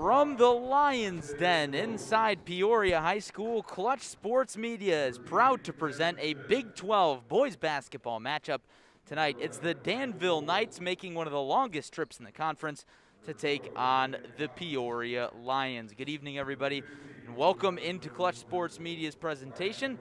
From the Lions Den inside Peoria High School, Clutch Sports Media is proud to present a Big 12 boys basketball matchup tonight. It's the Danville Knights making one of the longest trips in the conference to take on the Peoria Lions. Good evening, everybody, and welcome into Clutch Sports Media's presentation.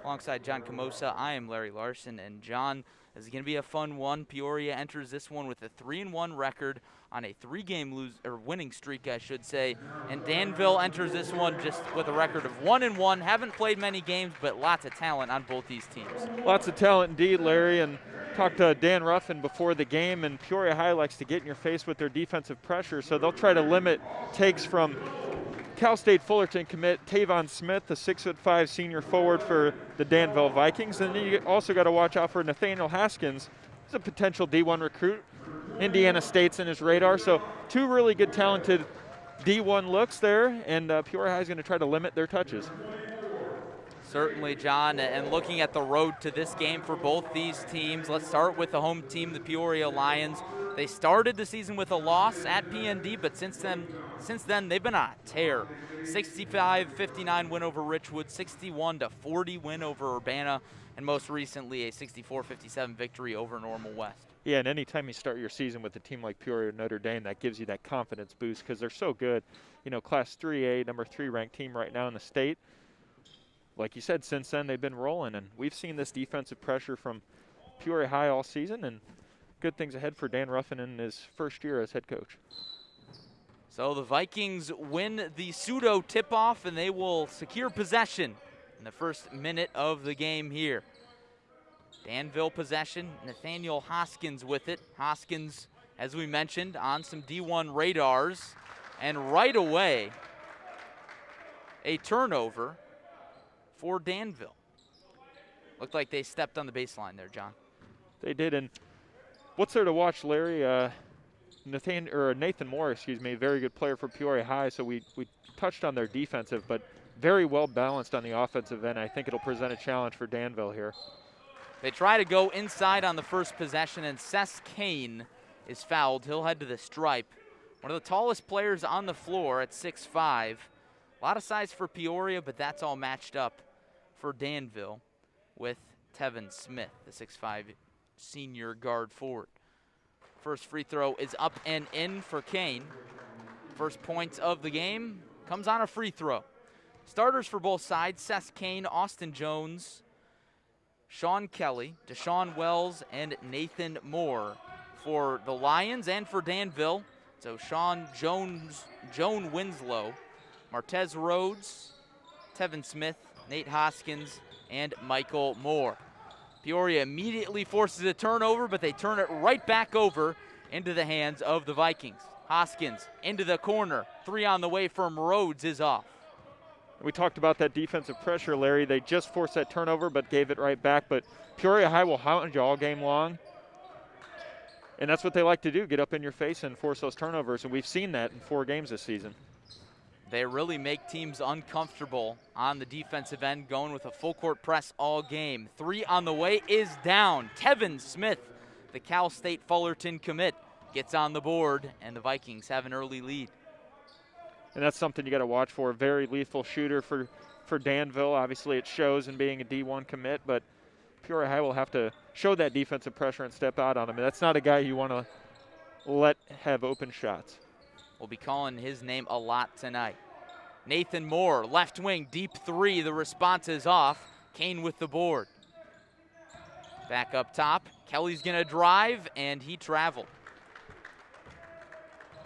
Alongside John Camosa, I am Larry Larson, and John, this is going to be a fun one. Peoria enters this one with a 3-1 record on a three-game winning streak, I should say. And Danville enters this one just with a record of 1-1. Haven't played many games, but lots of talent on both these teams. Lots of talent indeed, Larry. And talked to Dan Ruffin before the game, and Peoria High likes to get in your face with their defensive pressure, so they'll try to limit takes from Cal State Fullerton commit Tavon Smith, the 6'5" senior forward for the Danville Vikings. And then you also got to watch out for Nathaniel Haskins. He's a potential D1 recruit. Indiana State's in his radar. So two really good talented D1 looks there, and Peoria High is going to try to limit their touches. Certainly, John, and looking at the road to this game for both these teams, let's start with the home team, the Peoria Lions. They started the season with a loss at PND, but since then they've been on a tear. 65-59 win over Richwood, 61-40 win over Urbana, and most recently a 64-57 victory over Normal West. Yeah, and anytime you start your season with a team like Peoria or Notre Dame, that gives you that confidence boost because they're so good. You know, Class 3A, number 3 ranked team right now in the state. Like you said, since then they've been rolling, and we've seen this defensive pressure from Peoria High all season, and good things ahead for Dan Ruffin in his first year as head coach. So the Vikings win the pseudo tip-off, and they will secure possession in the first minute of the game here. Danville possession, Nathaniel Hoskins with it. Hoskins, as we mentioned, on some D1 radars, and right away a turnover for Danville. Looked like they stepped on the baseline there, John. They did, and what's there to watch, Larry? Nathan Moore, very good player for Peoria High, so we touched on their defensive, but very well balanced on the offensive end. I think it'll present a challenge for Danville here. They try to go inside on the first possession, and Seth Kane is fouled. He'll head to the stripe. One of the tallest players on the floor at 6'5". A lot of size for Peoria, but that's all matched up for Danville with Tevin Smith, the 6'5" senior guard forward. First free throw is up and in for Kane. First points of the game comes on a free throw. Starters for both sides, Seth Kane, Austin Jones, Sean Kelly, Dashawn Wells, and Nathan Moore for the Lions and for Danville. So Sean Jones, Joan Winslow, Martez Rhodes, Tevin Smith, Nate Hoskins, and Michael Moore. Peoria immediately forces a turnover, but they turn it right back over into the hands of the Vikings. Hoskins into the corner. Three on the way from Rhodes is off. We talked about that defensive pressure, Larry. They just forced that turnover but gave it right back. But Peoria High will hound you all game long. And that's what they like to do, get up in your face and force those turnovers. And we've seen that in 4 games this season. They really make teams uncomfortable on the defensive end, going with a full court press all game. 3 on the way is down. Tevin Smith, the Cal State Fullerton commit, gets on the board, and the Vikings have an early lead. And that's something you got to watch for. Very lethal shooter for Danville. Obviously, it shows in being a D1 commit, but Peoria High will have to show that defensive pressure and step out on him. And that's not a guy you want to let have open shots. We'll be calling his name a lot tonight. Nathan Moore, left wing, deep 3. The response is off. Kane with the board. Back up top. Kelly's going to drive, and he traveled.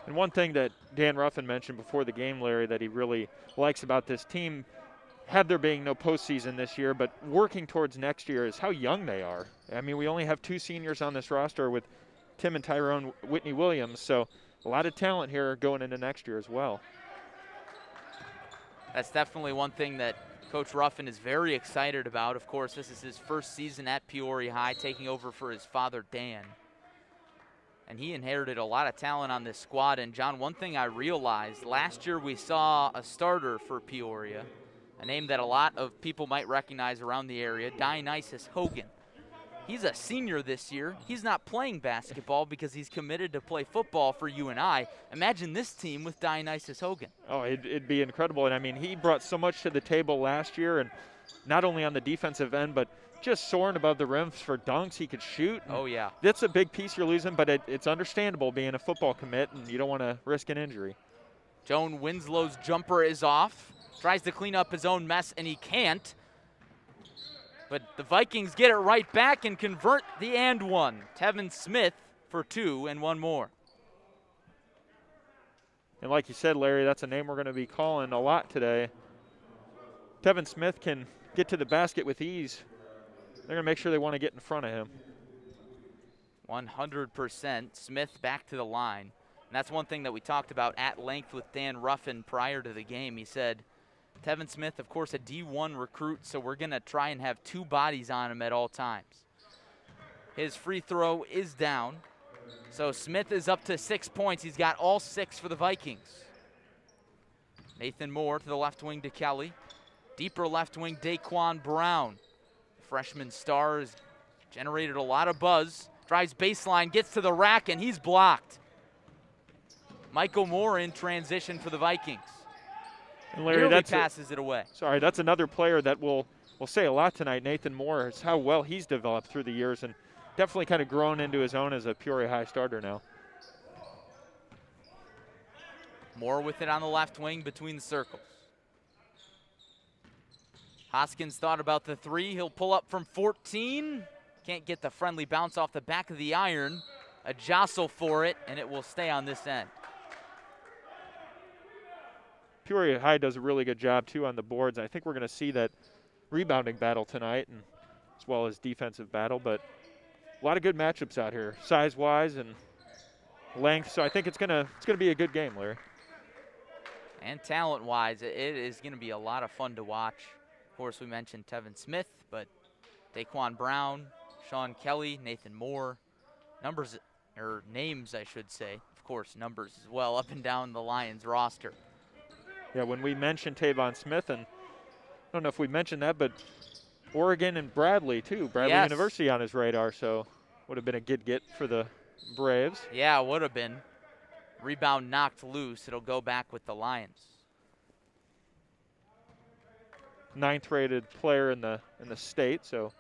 And one thing that Dan Ruffin mentioned before the game, Larry, that he really likes about this team, had there being no postseason this year, but working towards next year, is how young they are. I mean, we only have 2 seniors on this roster with Tim and Tyrone Whitney Williams, so a lot of talent here going into next year as well. That's definitely one thing that Coach Ruffin is very excited about. Of course, this is his first season at Peoria High, taking over for his father, Dan. And he inherited a lot of talent on this squad. And, John, one thing I realized, last year we saw a starter for Peoria, a name that a lot of people might recognize around the area, Dionysus Hogan. He's a senior this year. He's not playing basketball because he's committed to play football for UNI. Imagine this team with Dionysus Hogan. Oh, it'd be incredible. And I mean, he brought so much to the table last year, and not only on the defensive end, but just soaring above the rim for dunks. He could shoot. Oh, yeah. That's a big piece you're losing, but it's understandable being a football commit, and you don't want to risk an injury. Joan Winslow's jumper is off. Tries to clean up his own mess, and he can't. But the Vikings get it right back and convert the and one. Tevin Smith for 2 and 1 more. And like you said, Larry, that's a name we're going to be calling a lot today. Tevin Smith can get to the basket with ease. They're going to make sure they want to get in front of him. 100%. Smith back to the line. And that's one thing that we talked about at length with Dan Ruffin prior to the game. He said, Tevin Smith, of course, a D1 recruit, so we're going to try and have 2 bodies on him at all times. His free throw is down. So Smith is up to 6 points. He's got all 6 for the Vikings. Nathan Moore to the left wing to Kelly. Deeper left wing, DeKwon Brown. Freshman star has generated a lot of buzz. Drives baseline, gets to the rack, and he's blocked. Michael Moore in transition for the Vikings. And Larry, Nearly passes it away. Sorry, that's another player that will say a lot tonight. Nathan Moore, is how well he's developed through the years and definitely kind of grown into his own as a Peoria High starter now. Moore with it on the left wing between the circles. Hoskins thought about the 3. He'll pull up from 14. Can't get the friendly bounce off the back of the iron. A jostle for it, and it will stay on this end. Peoria High does a really good job, too, on the boards. I think we're going to see that rebounding battle tonight, and as well as defensive battle. But a lot of good matchups out here, size-wise and length. So I think it's gonna be a good game, Larry. And talent-wise, it is going to be a lot of fun to watch. Of course, we mentioned Tevin Smith, but DeKwon Brown, Sean Kelly, Nathan Moore, names, I should say. Of course, numbers as well, up and down the Lions roster. Yeah, when we mentioned Tavon Smith, and I don't know if we mentioned that, but Oregon and Bradley, too. Bradley yes. University on his radar, so would have been a good get for the Braves. Yeah, would have been. Rebound knocked loose. It'll go back with the Lions. 9th-rated player in the state, so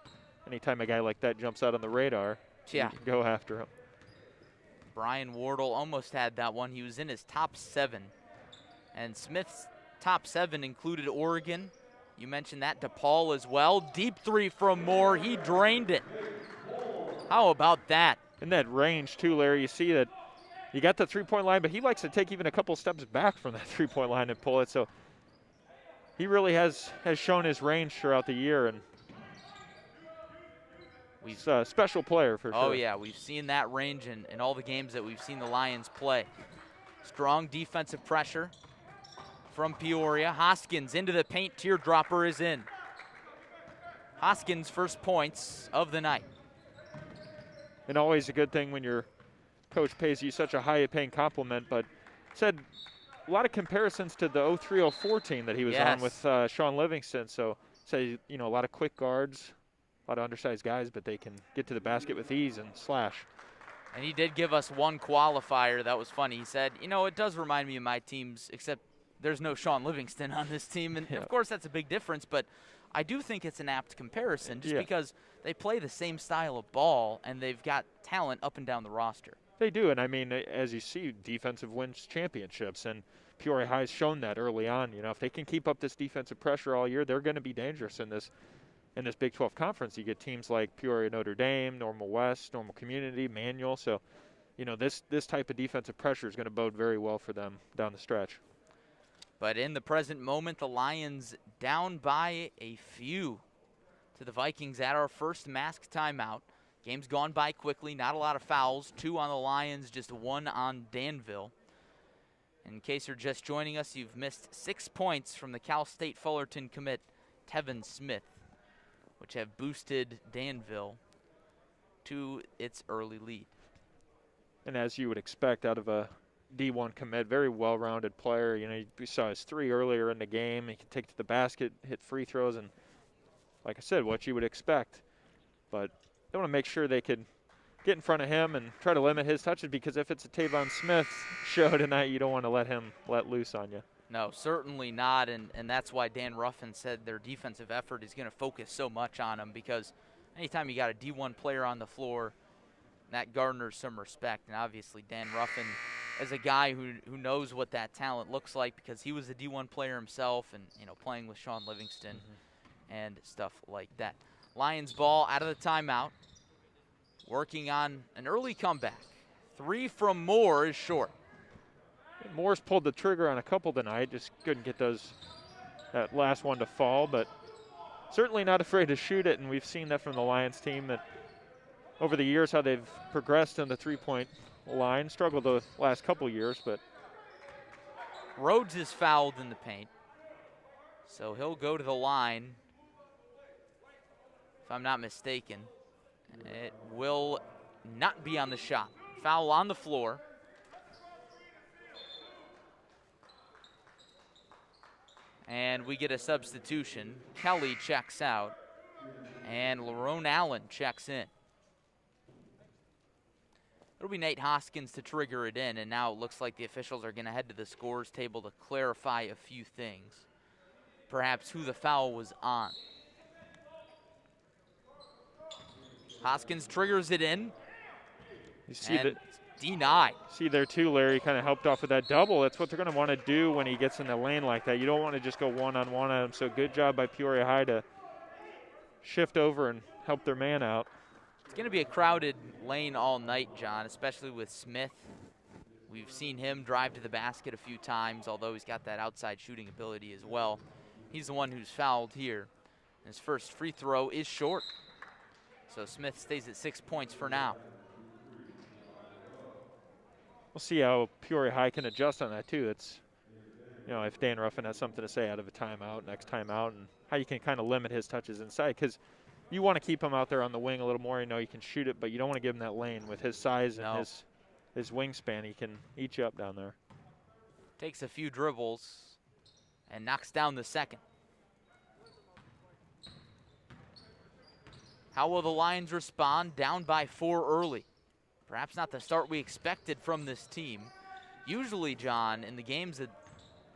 anytime a guy like that jumps out on the radar, yeah, you can go after him. Brian Wardle almost had that one. He was in his top 7. And Smith's top 7 included Oregon. You mentioned that, DePaul as well. Deep 3 from Moore. He drained it. How about that? In that range, too, Larry, you see that you got the three-point line, but he likes to take even a couple steps back from that three-point line and pull it. So he really has shown his range throughout the year, and he's a special player for sure. Oh, yeah, we've seen that range in all the games that we've seen the Lions play. Strong defensive pressure from Peoria. Hoskins into the paint. Teardropper is in. Hoskins' first points of the night. And always a good thing when your coach pays you such a high-paying compliment, but said a lot of comparisons to the 03-04 team that he was on with Sean Livingston. So, say, a lot of quick guards, a lot of undersized guys, but they can get to the basket with ease and slash. And he did give us one qualifier that was funny. He said, it does remind me of my teams, except there's no Sean Livingston on this team. And, of course, that's a big difference, but I do think it's an apt comparison just because they play the same style of ball and they've got talent up and down the roster. They do, and I mean, as you see, defensive wins championships, and Peoria High's shown that early on. If they can keep up this defensive pressure all year, they're going to be dangerous in this Big 12 conference. You get teams like Peoria Notre Dame, Normal West, Normal Community, Manual. So, this type of defensive pressure is going to bode very well for them down the stretch. But in the present moment, the Lions down by a few to the Vikings at our first masked timeout. Game's gone by quickly, not a lot of fouls. 2 on the Lions, just 1 on Danville. In case you're just joining us, you've missed 6 points from the Cal State Fullerton commit, Tevin Smith, which have boosted Danville to its early lead. And as you would expect out of a D1 commit, very well-rounded player. We saw his 3 earlier in the game. He can take to the basket, hit free throws, and like I said, what you would expect. But they want to make sure they could get in front of him and try to limit his touches, because if it's a Tavon Smith show tonight, you don't want to let him let loose on you. No, certainly not, and that's why Dan Ruffin said their defensive effort is going to focus so much on him, because anytime you got a D1 player on the floor, that garners some respect. And obviously Dan Ruffin is a guy who knows what that talent looks like, because he was a D1 player himself, and playing with Sean Livingston and stuff like that. Lions ball out of the timeout, working on an early comeback. 3 from Moore is short. Moore's pulled the trigger on a couple tonight, just couldn't get that last one to fall, but certainly not afraid to shoot it, and we've seen that from the Lions team, that over the years how they've progressed in the three-point line. Struggled the last couple years, but Rhodes is fouled in the paint, so he'll go to the line, if I'm not mistaken. It will not be on the shot. Foul on the floor. And we get a substitution. Kelly checks out, and Lerone Allen checks in. It'll be Nate Hoskins to trigger it in, and now it looks like the officials are going to head to the scores table to clarify a few things. Perhaps who the foul was on. Hoskins triggers it in. You see that denied. See there too, Larry kind of helped off with that double. That's what they're going to want to do when he gets in the lane like that. You don't want to just go one-on-one at him. So good job by Peoria High to shift over and help their man out. It's going to be a crowded lane all night, John, especially with Smith. We've seen him drive to the basket a few times, although he's got that outside shooting ability as well. He's the one who's fouled here. His first free throw is short. So Smith stays at 6 points for now. We'll see how Peoria High can adjust on that too. It's, if Dan Ruffin has something to say out of a timeout, next timeout, and how you can kind of limit his touches inside, because you want to keep him out there on the wing a little more. You can shoot it, but you don't want to give him that lane with his size and his wingspan. He can eat you up down there. Takes a few dribbles and knocks down the second. How will the Lions respond? Down by 4 early. Perhaps not the start we expected from this team. Usually, John, in the games that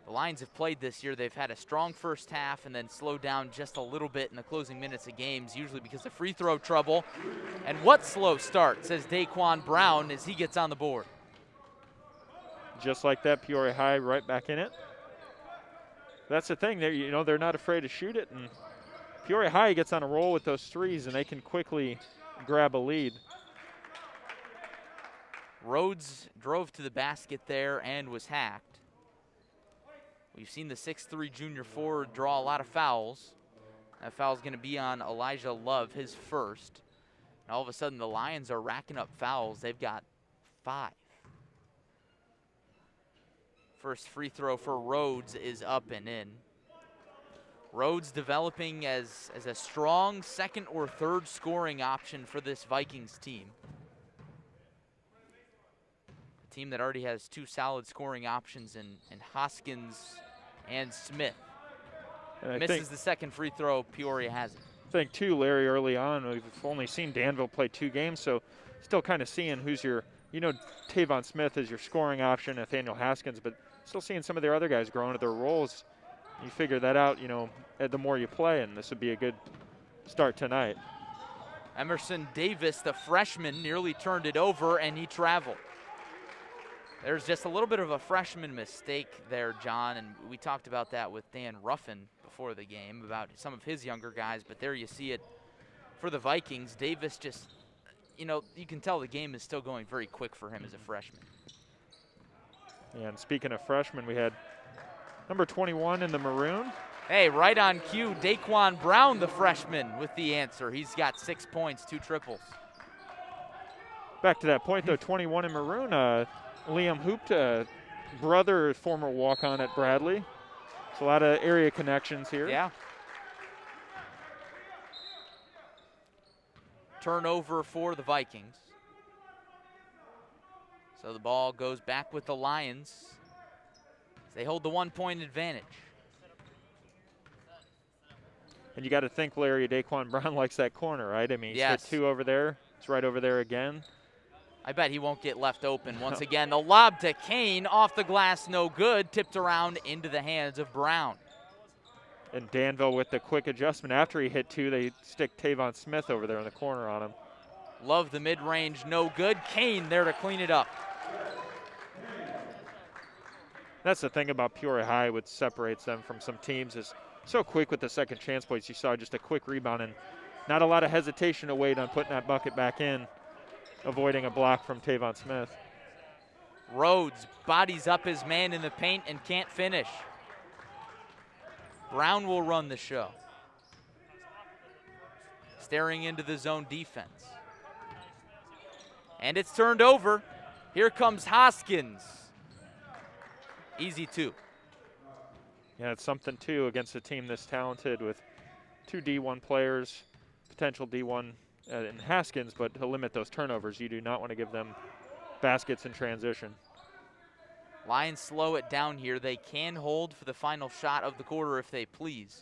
the Lions have played this year, they've had a strong first half and then slowed down just a little bit in the closing minutes of games, usually because of free throw trouble. And what slow start, says DeKwon Brown as he gets on the board. Just like that, Peoria High right back in it. That's the thing, they're not afraid to shoot it, and Peoria High gets on a roll with those threes, and they can quickly grab a lead. Rhodes drove to the basket there and was hacked. We've seen the 6'3" junior forward draw a lot of fouls. That foul's going to be on Elijah Love, his first. And all of a sudden, the Lions are racking up fouls. They've got 5. First free throw for Rhodes is up and in. Rhodes developing as a strong second or third scoring option for this Vikings team. A team that already has 2 solid scoring options in Hoskins and Smith. And misses the second free throw, Peoria has it. I think too, Larry, early on, we've only seen Danville play 2 games, so still kind of seeing who's your, Tavon Smith is your scoring option, Nathaniel Haskins, but still seeing some of their other guys growing into their roles. You figure that out, the more you play, and this would be a good start tonight. Emerson Davis, the freshman, nearly turned it over, and he traveled. There's just a little bit of a freshman mistake there, John, and we talked about that with Dan Ruffin before the game, about some of his younger guys, but there you see it for the Vikings. Davis just, you can tell the game is still going very quick for him as a freshman. Yeah, and speaking of freshmen, we had number 21 in the maroon. Hey, right on cue, DeKwon Brown, the freshman, with the answer. He's got 6 points, 2 triples. Back to that point, though, 21 in maroon, Liam Hooped, brother, former walk-on at Bradley. It's a lot of area connections here. Yeah. Turnover for the Vikings. So the ball goes back with the Lions. They hold the 1-point advantage. And you got to think Larry DeKwon Brown likes that corner, right? I mean, he's hit 2 over there. It's right over there again. I bet he won't get left open once again. The lob to Kane, off the glass, no good. Tipped around into the hands of Brown. And Danville with the quick adjustment. After he hit 2, they stick Tavon Smith over there in the corner on him. Love the mid-range, no good. Kane there to clean it up. That's the thing about Peoria High, what separates them from some teams, is so quick with the second chance points. You saw just a quick rebound and not a lot of hesitation to wait on putting that bucket back in, avoiding a block from Tavon Smith. Rhodes bodies up his man in the paint and can't finish. Brown will run the show. Staring into the zone defense. And it's turned over. Here comes Hoskins. Easy 2. Yeah, it's something, too, against a team this talented with 2 D1 players, potential D1 in Haskins, but to limit those turnovers, you do not want to give them baskets in transition. Lions slow it down here. They can hold for the final shot of the quarter if they please.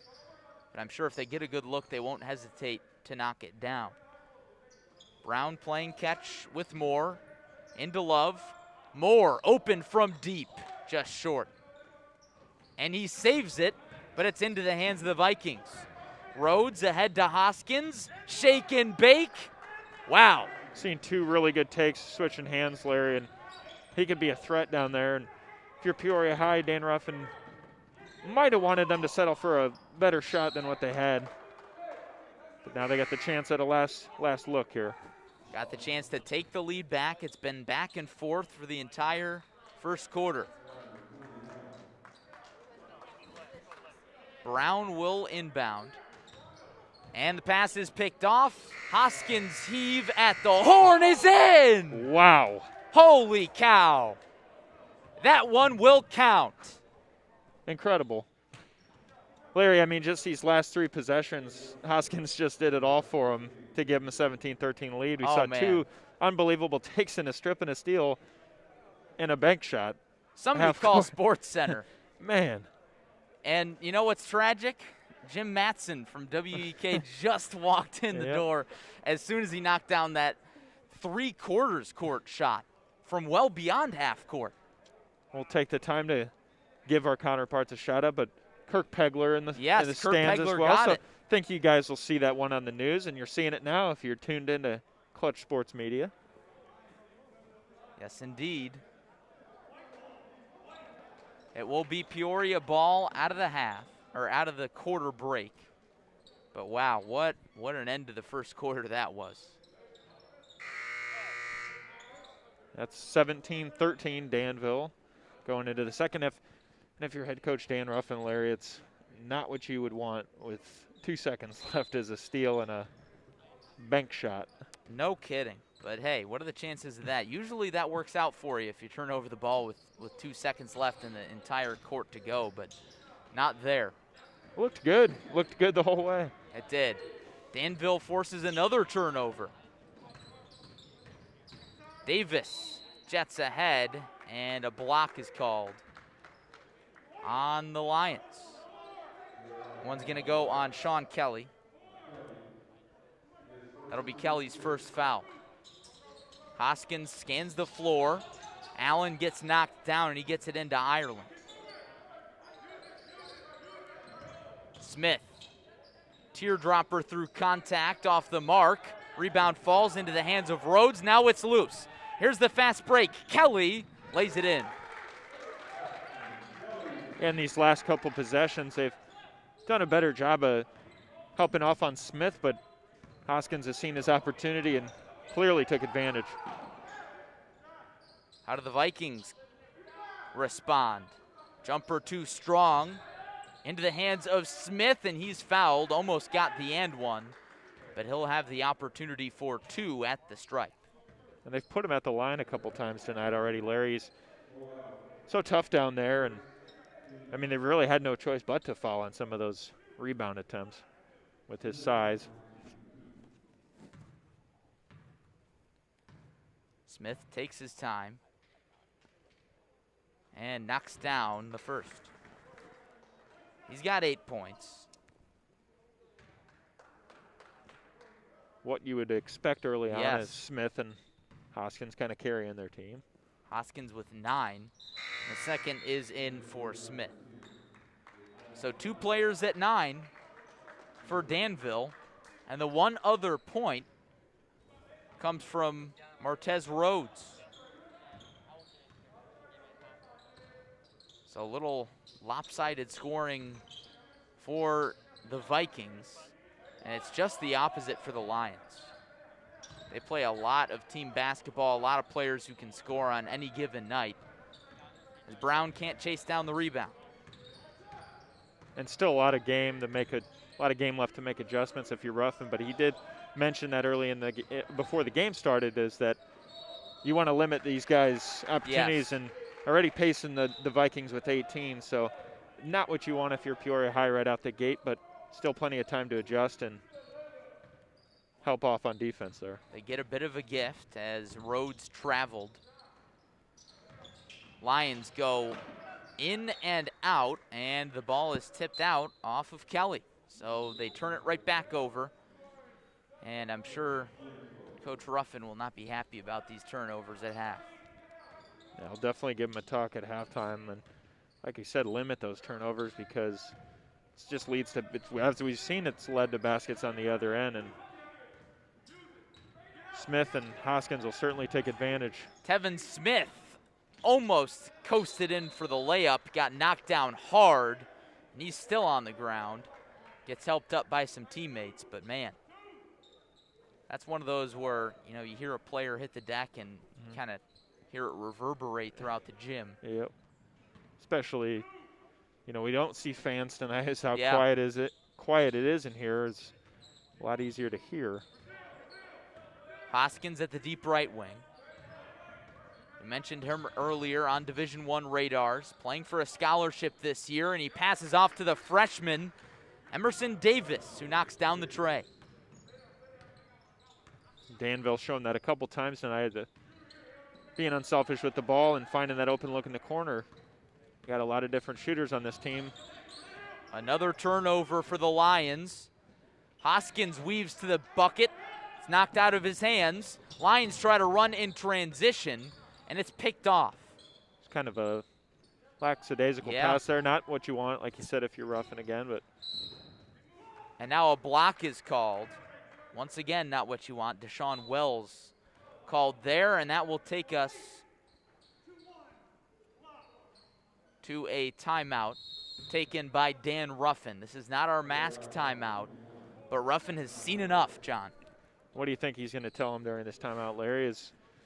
But I'm sure if they get a good look, they won't hesitate to knock it down. Brown playing catch with Moore. Into Love. Moore open from deep. Just short. And he saves it, but it's into the hands of the Vikings. Rhodes ahead to Hoskins. Shake and bake. Wow. Seen 2 really good takes, switching hands, Larry, and he could be a threat down there. And if you're Peoria High, Dan Ruffin might have wanted them to settle for a better shot than what they had. But now they got the chance at a last look here. Got the chance to take the lead back. It's been back and forth for the entire first quarter. Brown will inbound. And the pass is picked off. Hoskins heave at the horn is in! Wow. Holy cow. That one will count. Incredible. Larry, I mean, just these last 3 possessions, Hoskins just did it all for him to give him a 17-13 lead. We saw 2 unbelievable takes and a strip and a steal and a bank shot. Somebody call Sports Center. Man. And you know what's tragic? Jim Matson from WEK just walked in the door as soon as he knocked down that 3/4 court shot from well beyond half court. We'll take the time to give our counterparts a shout out, but Kirk Pegler in the stands as well. So I think you guys will see that one on the news, and you're seeing it now if you're tuned into Clutch Sports Media. Yes, indeed. It will be Peoria ball out of the half, or out of the quarter break. But wow, what an end to the first quarter that was. That's 17-13 Danville going into the second. And if you're head coach Dan Ruffin, Larry, it's not what you would want with 2 seconds left as a steal and a bank shot. No kidding. But hey, what are the chances of that? Usually that works out for you if you turn over the ball with 2 seconds left and the entire court to go, but not there. Looked good. Looked good the whole way. It did. Danville forces another turnover. Davis jets ahead, and a block is called on the Lions. One's going to go on Sean Kelly. That'll be Kelly's first foul. Hoskins scans the floor. Allen gets knocked down, and he gets it into Ireland. Smith, teardropper through contact off the mark. Rebound falls into the hands of Rhodes. Now it's loose. Here's the fast break. Kelly lays it in. In these last couple possessions, they've done a better job of helping off on Smith, but Hoskins has seen his opportunity and clearly took advantage. How do the Vikings respond? Jumper too strong. Into the hands of Smith, and he's fouled. Almost got the and one, but he'll have the opportunity for 2 at the stripe. And they've put him at the line a couple times tonight already. Larry's so tough down there, and I mean, they really had no choice but to foul on some of those rebound attempts with his size. Smith takes his time and knocks down the first. He's got 8 points. what you would expect early on Yes. as Smith and Hoskins kind of carrying their team. Hoskins with 9. The second is in for Smith. So 2 players at 9 for Danville. And the one other point comes from Martez Rhodes. So a little lopsided scoring for the Vikings. And it's just the opposite for the Lions. They play a lot of team basketball, a lot of players who can score on any given night, as Brown can't chase down the rebound. And still a lot of game left to make adjustments if you're roughing. But he did mention that early in before the game started, is that you want to limit these guys' opportunities. Yes. And already pacing the Vikings with 18. So not what you want if you're Peoria High right out the gate, but still plenty of time to adjust and help off on defense there. They get a bit of a gift as Rhodes traveled. Lions go in and out, and the ball is tipped out off of Kelly. So they turn it right back over, and I'm sure Coach Ruffin will not be happy about these turnovers at half. Yeah, I'll definitely give him a talk at halftime, and like you said, limit those turnovers, because it just leads to, as we've seen, it's led to baskets on the other end, and Smith and Hoskins will certainly take advantage. Tevin Smith almost coasted in for the layup, got knocked down hard, and he's still on the ground. Gets helped up by some teammates, but man, that's one of those where, you know, you hear a player hit the deck and kind of hear it reverberate throughout the gym. Yep. Especially, you know, we don't see fans tonight. That's how Yeah. quiet it is in here. It's a lot easier to hear. Hoskins at the deep right wing. We mentioned him earlier on Division I radars, playing for a scholarship this year, and he passes off to the freshman, Emerson Davis, who knocks down the tray. Danville shown that a couple times tonight, being unselfish with the ball and finding that open look in the corner. Got a lot of different shooters on this team. Another turnover for the Lions. Hoskins weaves to the bucket. It's knocked out of his hands. Lions try to run in transition, and it's picked off. It's kind of a lackadaisical pass there. Not what you want, like you said, if you're roughing again. But And now a block is called. Once again, not what you want. Dashawn Wells called there, and that will take us to a timeout taken by Dan Ruffin. This is not our masked timeout, but Ruffin has seen enough, John. What do you think he's going to tell him during this timeout, Larry?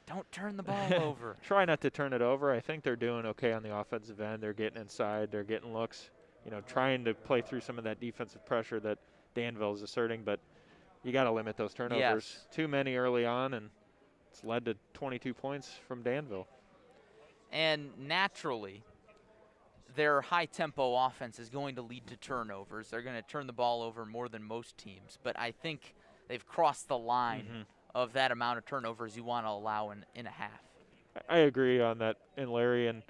Don't turn the ball over. Try not to turn it over. I think they're doing okay on the offensive end. They're getting inside. They're getting looks, you know, trying to play through some of that defensive pressure that Danville is asserting, but you got to limit those turnovers. Yes. Too many early on, and it's led to 22 points from Danville. And naturally, their high-tempo offense is going to lead to turnovers. They're going to turn the ball over more than most teams, but I think they've crossed the line of that amount of turnovers you want to allow in a half. I agree on that, and Larry, and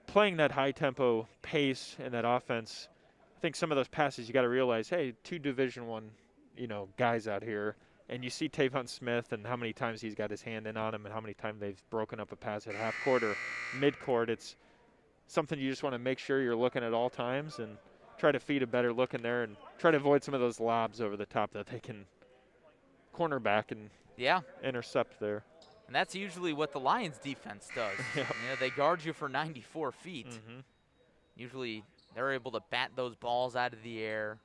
playing that high-tempo pace and that offense, I think some of those passes you got to realize, hey, 2 Division I, you know, guys out here, and you see Tavon Smith and how many times he's got his hand in on him and how many times they've broken up a pass at half court or mid-court. It's something you just want to make sure you're looking at all times and try to feed a better look in there and try to avoid some of those lobs over the top that they can cornerback and intercept there. And that's usually what the Lions defense does. You know, they guard you for 94 feet. Usually they're able to bat those balls out of the air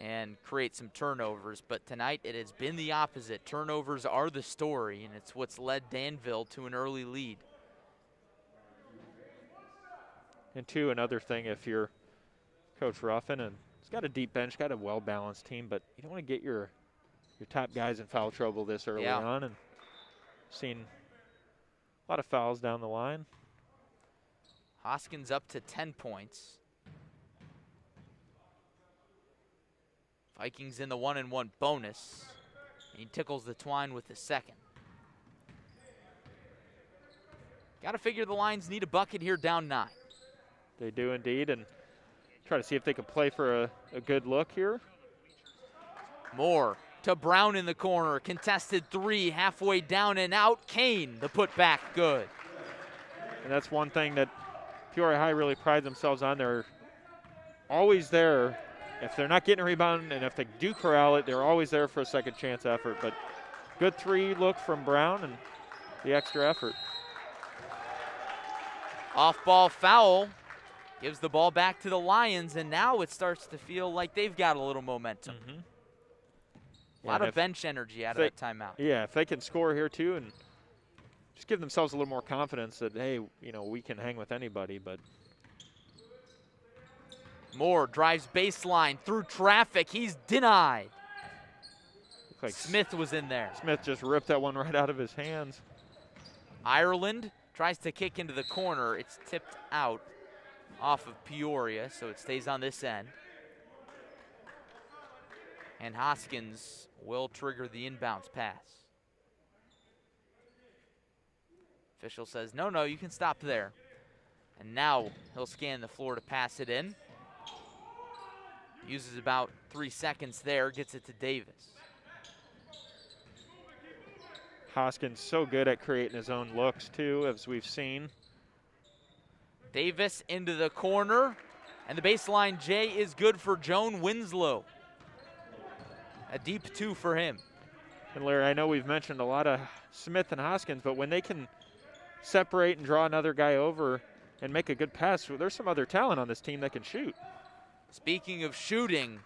and create some turnovers. But tonight it has been the opposite. Turnovers are the story, and it's what's led Danville to an early lead. And two, another thing, if you're Coach Ruffin, and he's got a deep bench, got a well-balanced team, but you don't want to get your top guys in foul trouble this early on. And seen a lot of fouls down the line. Hoskins up to 10 points. Vikings in the 1-and-1 bonus. He tickles the twine with the second. Got to figure the Lions need a bucket here, down 9. They do indeed, and try to see if they can play for a good look here. Moore to Brown in the corner. Contested three, halfway down and out. Kane, the putback, good. And that's one thing that Peoria High really prides themselves on. They're always there. If they're not getting a rebound and if they do corral it, they're always there for a second chance effort. But good three look from Brown and the extra effort. Off-ball foul. Gives the ball back to the Lions, and now it starts to feel like they've got a little momentum. A lot of bench energy out of that timeout. Yeah, if they can score here too and just give themselves a little more confidence that, hey, you know, we can hang with anybody. But Moore drives baseline through traffic. He's denied. Like Smith was in there. Smith just ripped that one right out of his hands. Ireland tries to kick into the corner. It's tipped out off of Peoria, so it stays on this end. And Hoskins will trigger the inbounds pass. Official says, no, you can stop there. And now he'll scan the floor to pass it in. Uses about 3 seconds there, gets it to Davis. Hoskins so good at creating his own looks too, as we've seen. Davis into the corner, and the baseline J is good for Joan Winslow. A deep two for him. And Larry, I know we've mentioned a lot of Smith and Hoskins, but when they can separate and draw another guy over and make a good pass, there's some other talent on this team that can shoot. Speaking of shooting,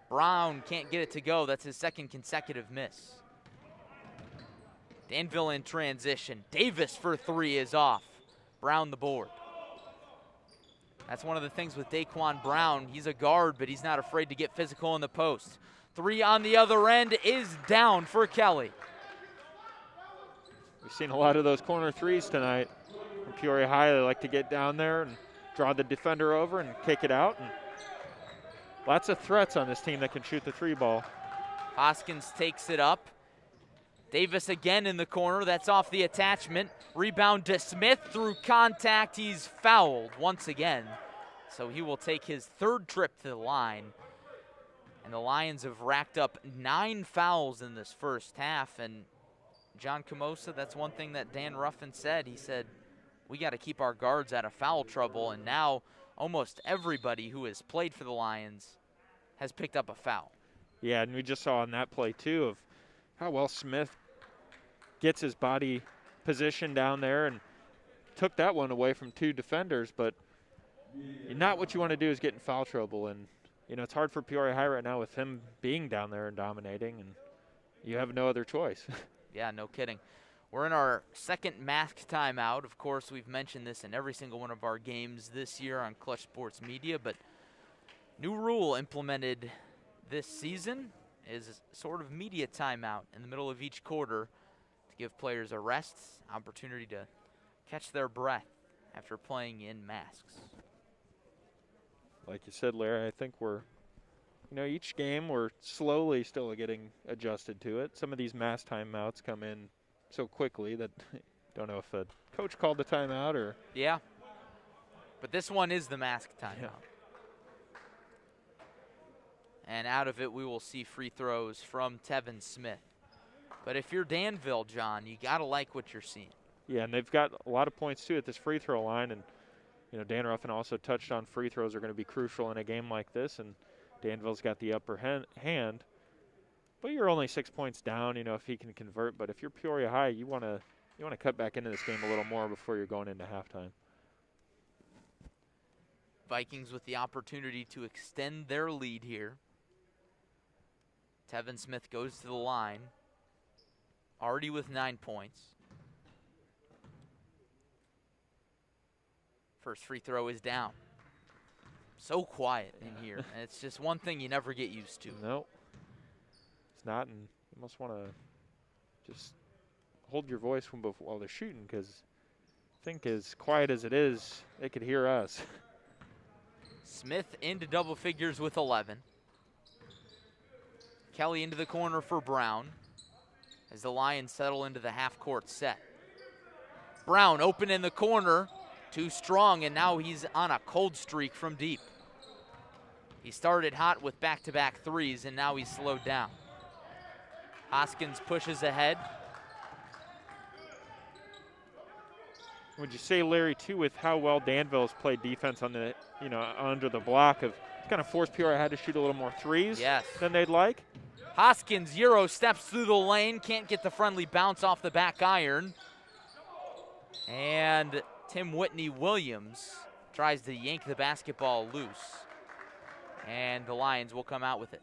Brown can't get it to go. That's his second consecutive miss. Danville in transition. Davis for three is off. Brown the board. That's one of the things with DeKwon Brown. He's a guard, but he's not afraid to get physical in the post. Three on the other end is down for Kelly. We've seen a lot of those corner threes tonight from Peoria High. They like to get down there and draw the defender over and kick it out. And lots of threats on this team that can shoot the three ball. Hoskins takes it up. Davis again in the corner. That's off the attachment. Rebound to Smith through contact. He's fouled once again. So he will take his third trip to the line. And the Lions have racked up 9 fouls in this first half. And John Camosa, that's one thing that Dan Ruffin said. He said, we got to keep our guards out of foul trouble. And now almost everybody who has played for the Lions has picked up a foul. Yeah, and we just saw on that play too of how well Smith gets his body positioned down there and took that one away from 2 defenders. But not what you want to do is get in foul trouble. And, you know, it's hard for Peoria High right now with him being down there and dominating, and you have no other choice. Yeah, no kidding. We're in our second mask timeout. Of course, we've mentioned this in every single one of our games this year on Clutch Sports Media, but new rule implemented this season is sort of media timeout in the middle of each quarter to give players a rest, opportunity to catch their breath after playing in masks. Like you said, Larry, I think we're, you know, each game we're slowly still getting adjusted to it. Some of these mass timeouts come in so quickly that don't know if a coach called the timeout or. Yeah, but this one is the mask timeout. Yeah. And out of it, we will see free throws from Tevin Smith. But if you're Danville, John, you got to like what you're seeing. Yeah, and they've got a lot of points, too, at this free throw line. And, you know, Dan Ruffin also touched on free throws are going to be crucial in a game like this. And Danville's got the upper hand. But you're only 6 points down, you know, if he can convert. But if you're Peoria High, you want to cut back into this game a little more before you're going into halftime. Vikings with the opportunity to extend their lead here. Tevin Smith goes to the line, already with 9 points. First free throw is down. So quiet in here. And it's just one thing you never get used to. No, it's not, and you must want to just hold your voice while they're shooting, because I think as quiet as it is, they could hear us. Smith into double figures with 11. Kelly into the corner for Brown as the Lions settle into the half-court set. Brown open in the corner, too strong, and now he's on a cold streak from deep. He started hot with back-to-back threes, and now he's slowed down. Hoskins pushes ahead. Would you say, Larry, too, with how well Danville's played defense on the, under the block of kind of forced Peoria had to shoot a little more threes than they'd like? Hoskins, Euro steps through the lane, can't get the friendly bounce off the back iron. And Tim Whitney Williams tries to yank the basketball loose. And the Lions will come out with it.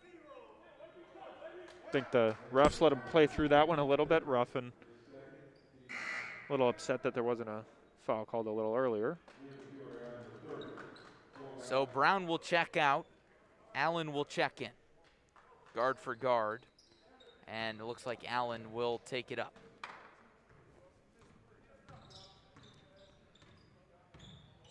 I think the refs let him play through that one a little bit. Ruffin a little upset that there wasn't a foul called a little earlier. So Brown will check out. Allen will check in. Guard for guard. And it looks like Allen will take it up.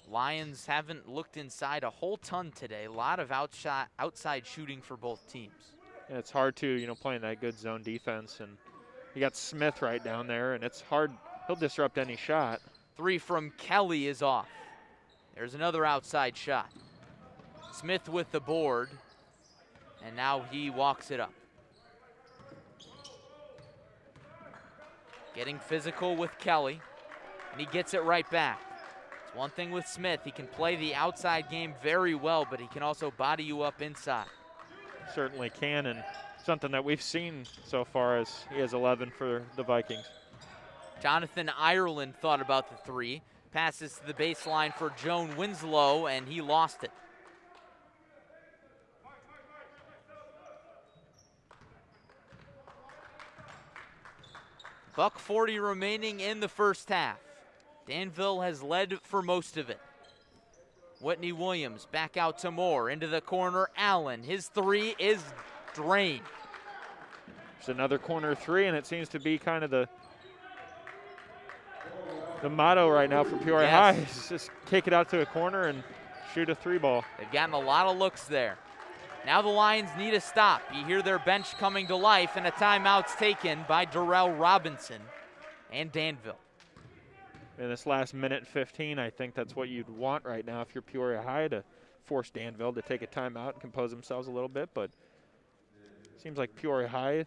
Lions haven't looked inside a whole ton today. A lot of outside shooting for both teams. And it's hard to, playing that good zone defense. And you got Smith right down there, and it's hard. He'll disrupt any shot. 3 from Kelly is off. There's another outside shot. Smith with the board, and now he walks it up. Getting physical with Kelly, and he gets it right back. It's one thing with Smith. He can play the outside game very well, but he can also body you up inside. Certainly can, and something that we've seen so far as he has 11 for the Vikings. Jonathan Ireland thought about the 3. Passes to the baseline for Joan Winslow, and he lost it. $1:40 remaining in the first half. Danville has led for most of it. Whitney Williams back out to Moore, into the corner. Allen, his 3 is drained. There's another corner 3, and it seems to be kind of the motto right now for Peoria High is just kick it out to a corner and shoot a 3 ball. They've gotten a lot of looks there. Now the Lions need a stop. You hear their bench coming to life, and a timeout's taken by Darrell Robinson and Danville. In this last minute 15, I think that's what you'd want right now if you're Peoria High, to force Danville to take a timeout and compose themselves a little bit. But it seems like Peoria High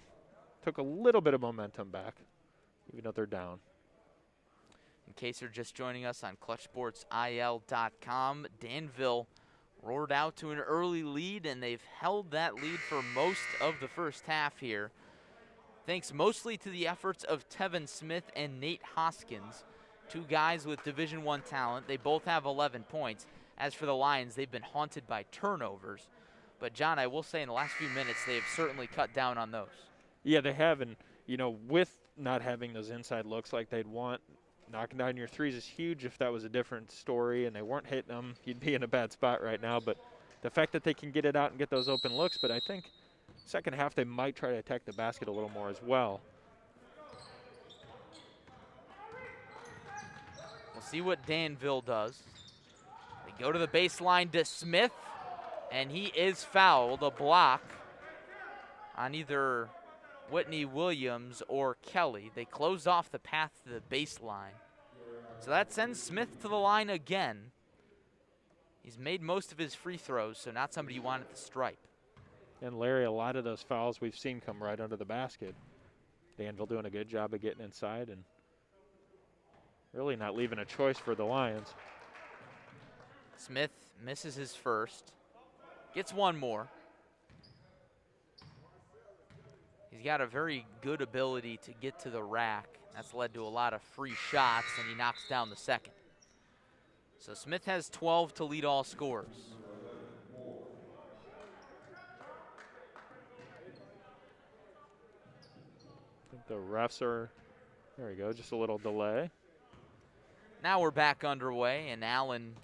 took a little bit of momentum back, even though they're down. In case you're just joining us on ClutchSportsIL.com, Danville roared out to an early lead, and they've held that lead for most of the first half here, thanks mostly to the efforts of Tevin Smith and Nate Hoskins, 2 guys with Division I talent. They both have 11 points. As for the Lions, they've been haunted by turnovers. But, John, I will say in the last few minutes, they have certainly cut down on those. Yeah, they have, and, with not having those inside looks like they'd want, knocking down your 3s is huge. If that was a different story and they weren't hitting them, you'd be in a bad spot right now. But the fact that they can get it out and get those open looks, but I think second half they might try to attack the basket a little more as well. We'll see what Danville does. They go to the baseline to Smith, and he is fouled. A block on either Whitney Williams or Kelly. They closed off the path to the baseline. So that sends Smith to the line again. He's made most of his free throws, so not somebody you want at the stripe. And Larry, a lot of those fouls we've seen come right under the basket. Danville doing a good job of getting inside and really not leaving a choice for the Lions. Smith misses his first. Gets one more. He's got a very good ability to get to the rack. That's led to a lot of free shots, and he knocks down the second. So Smith has 12 to lead all scorers. I think the refs are, there we go, just a little delay. Now we're back underway, and Allen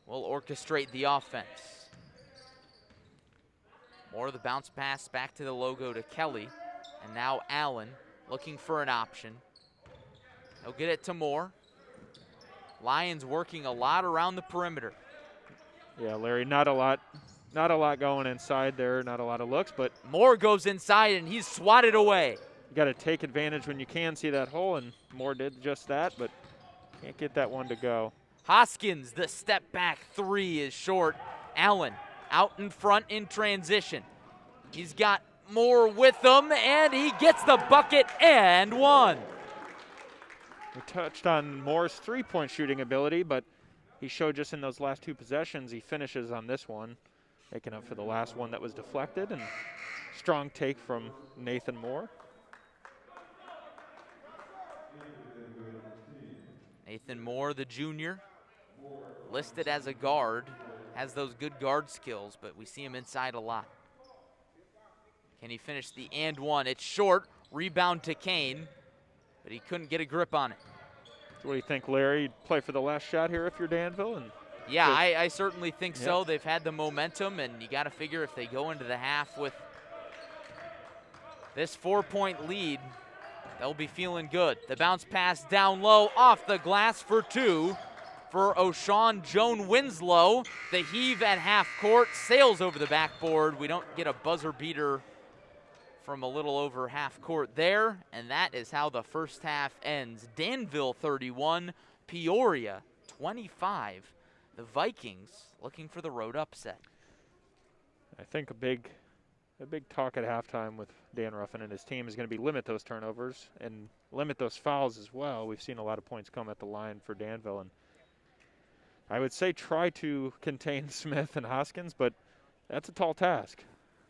will orchestrate the offense. More of the bounce pass back to the logo to Kelly. And now Allen looking for an option. He'll get it to Moore. Lions working a lot around the perimeter. Yeah, Larry, not a lot going inside there, not a lot of looks, but Moore goes inside and he's swatted away. You got to take advantage when you can see that hole, and Moore did just that, but can't get that one to go. Hoskins, the step back 3 is short. Allen out in front in transition. He's got Moore with them, and he gets the bucket and one. We touched on Moore's three-point shooting ability, but he showed just in those last two possessions, he finishes on this one, making up for the last one that was deflected, and strong take from Nathan Moore. Nathan Moore, the junior, listed as a guard, has those good guard skills, but we see him inside a lot. Can he finish the and one? It's short, rebound to Kane, but he couldn't get a grip on it. So what do you think, Larry? You'd play for the last shot here if you're Danville? And yeah, I certainly think so. They've had the momentum, and you got to figure if they go into the half with this 4-point lead, they'll be feeling good. The bounce pass down low, off the glass for two for O'Shawn Joan Winslow. The heave at half court, sails over the backboard. We don't get a buzzer beater from a little over half court there, and that is how the first half ends. Danville 31, Peoria 25. The Vikings looking for the road upset. I think a big talk at halftime with Dan Ruffin and his team is going to be limit those turnovers and limit those fouls as well. We've seen a lot of points come at the line for Danville, and I would say try to contain Smith and Hoskins, but that's a tall task.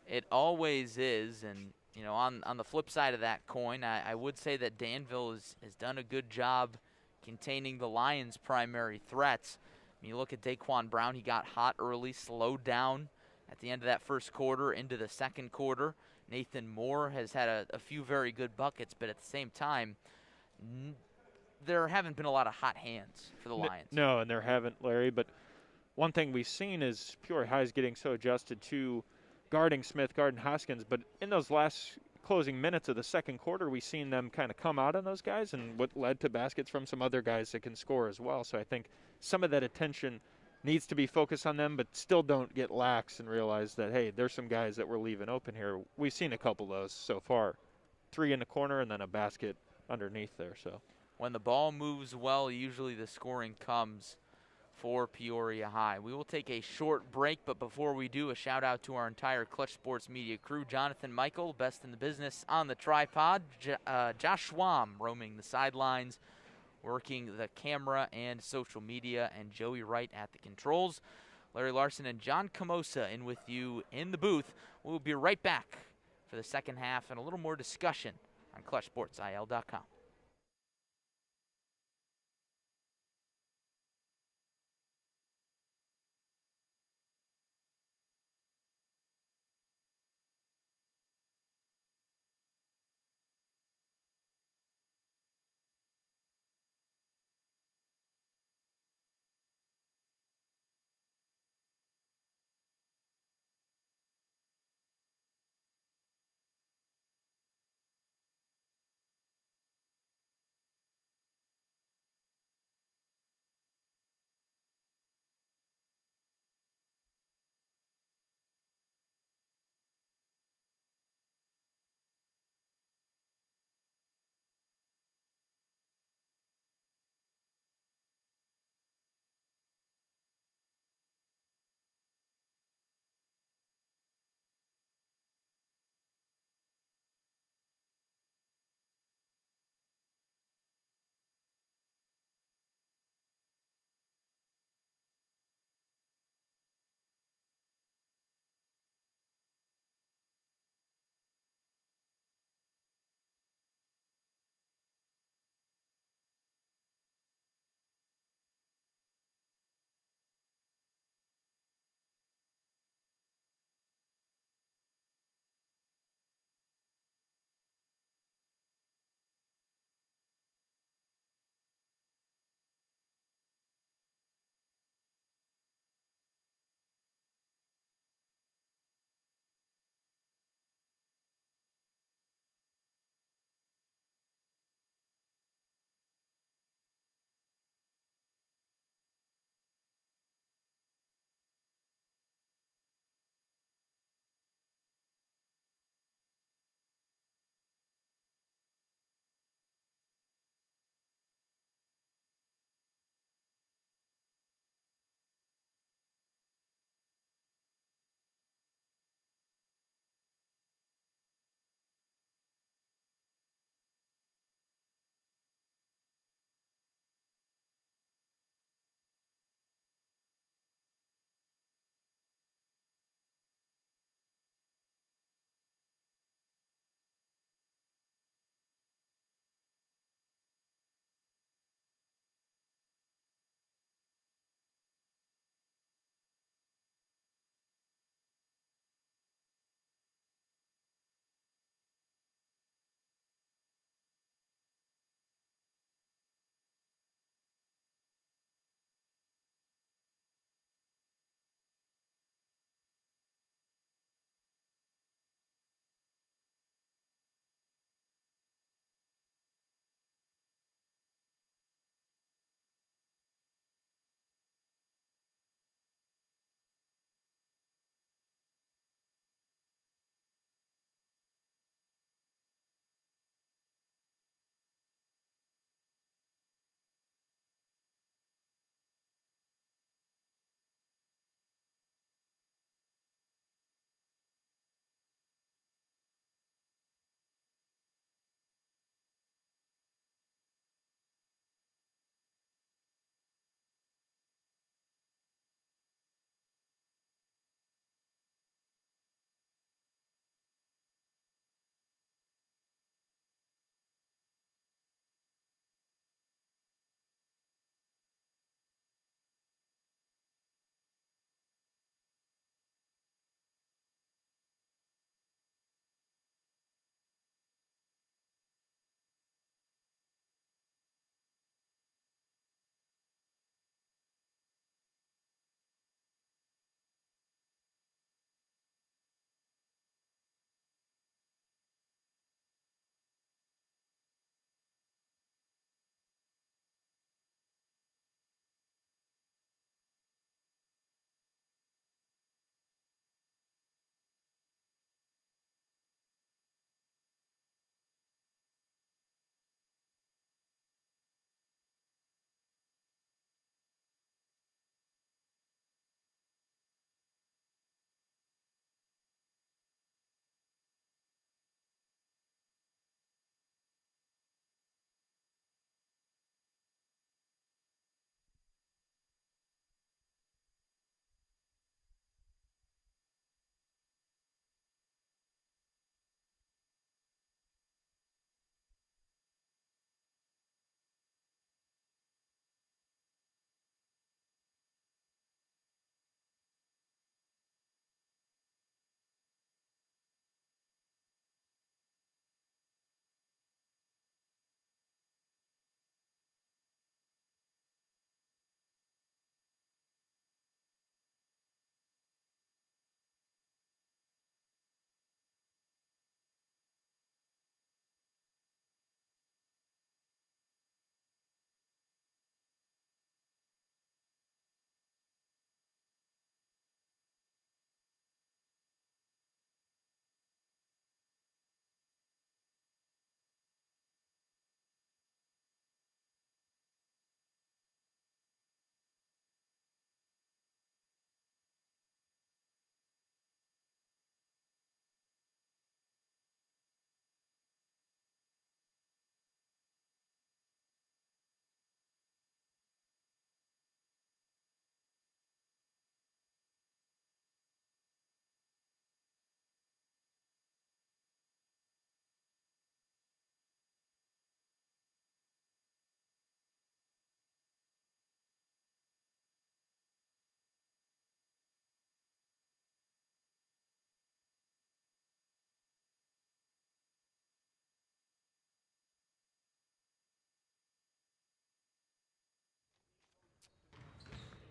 It always is, and you know, on the flip side of that coin, I would say that Danville has done a good job containing the Lions' primary threats. When you look at DeKwon Brown, he got hot early, slowed down at the end of that first quarter into the second quarter. Nathan Moore has had a few very good buckets, but at the same time, there haven't been a lot of hot hands for the Lions. No, and there haven't, Larry, but one thing we've seen is Peoria High is getting so adjusted to guarding Smith, guarding Hoskins, but in those last closing minutes of the second quarter, we've seen them kind of come out on those guys, and what led to baskets from some other guys that can score as well. So I think some of that attention needs to be focused on them, but still don't get lax and realize that, hey, there's some guys that we're leaving open here. We've seen a couple of those so far. 3 in the corner and then a basket underneath there. So when the ball moves well, usually the scoring comes for Peoria High. We will take a short break, but before we do, a shout out to our entire Clutch Sports Media crew. Jonathan Michael, best in the business on the tripod. Josh Schwam roaming the sidelines, working the camera and social media, and Joey Wright at the controls. Larry Larson and John Camosa in with you in the booth. We'll be right back for the second half and a little more discussion on ClutchSportsIL.com.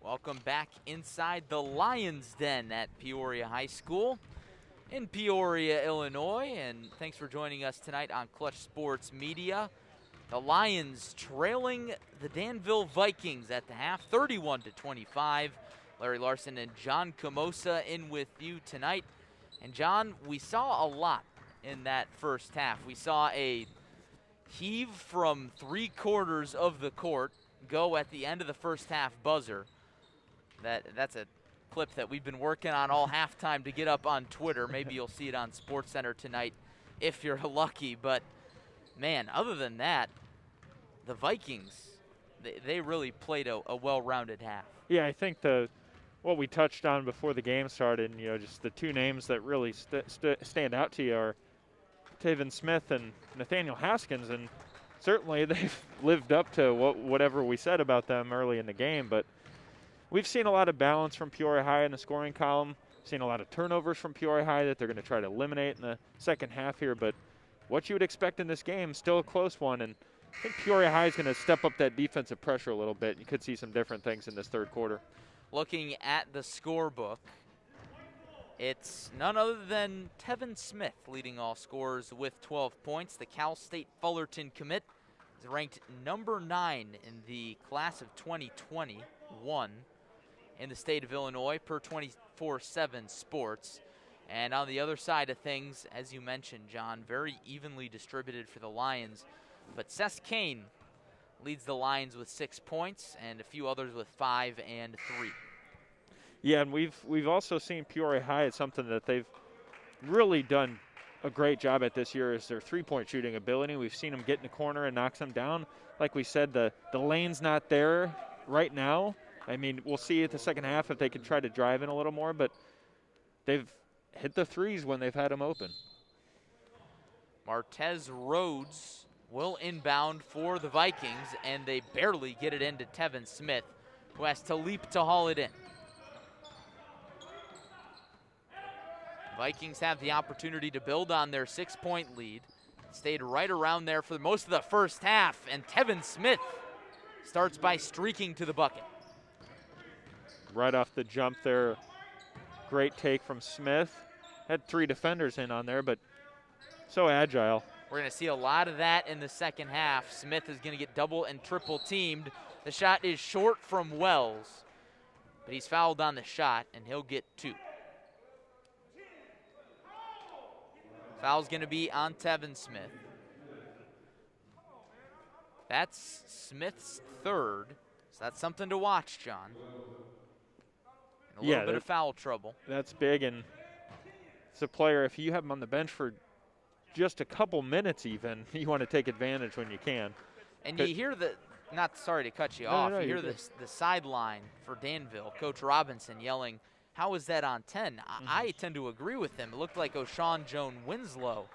Welcome back inside the Lions Den at Peoria High School in Peoria, Illinois, and thanks for joining us tonight on Clutch Sports Media. The Lions trailing the Danville Vikings at the half, 31-25. Larry Larson and John Camosa in with you tonight. And John, we saw a lot in that first half. We saw a heave from 3/4 of the court go at the end of the first half buzzer. That's a clip that we've been working on all halftime to get up on Twitter. Maybe you'll see it on SportsCenter tonight if you're lucky. But, man, other than that, the Vikings, they really played a well-rounded half. Yeah, I think what we touched on before the game started, just the two names that really stand out to you are Taven Smith and Nathaniel Haskins, and certainly they've lived up to whatever we said about them early in the game. But we've seen a lot of balance from Peoria High in the scoring column. Seen a lot of turnovers from Peoria High that they're going to try to eliminate in the second half here. But what you would expect in this game, still a close one. And I think Peoria High is going to step up that defensive pressure a little bit. You could see some different things in this third quarter. Looking at the scorebook, it's none other than Tevin Smith leading all scorers with 12 points. The Cal State Fullerton commit is ranked number 9 in the class of 2021 in the state of Illinois per 24/7 Sports. And on the other side of things, as you mentioned, John, very evenly distributed for the Lions. But Seth Kane leads the Lions with 6 points and a few others with 5 and 3. Yeah, and we've also seen Peoria High at something that they've really done a great job at this year is their three-point shooting ability. We've seen them get in the corner and knock them down. Like we said, the lane's not there right now. I mean, we'll see at the second half if they can try to drive in a little more, but they've hit the threes when they've had them open. Martez Rhodes will inbound for the Vikings, and they barely get it into Tevin Smith, who has to leap to haul it in. Vikings have the opportunity to build on their 6-point lead. Stayed right around there for most of the first half, and Tevin Smith starts by streaking to the bucket. Right off the jump there, great take from Smith. Had 3 defenders in on there, but so agile. We're going to see a lot of that in the second half. Smith is going to get double and triple teamed. The shot is short from Wells, but he's fouled on the shot, and he'll get 2. Foul's going to be on Tevin Smith. That's Smith's 3rd, so that's something to watch, John. A little bit of foul trouble. That's big, and it's a player, if you have him on the bench for just a couple minutes even, you want to take advantage when you can. And you hear not sorry to cut you off, you hear the sideline for Danville, Coach Robinson yelling, "How is that on 10? I tend to agree with him. It looked like O'Shawn Joan Winslow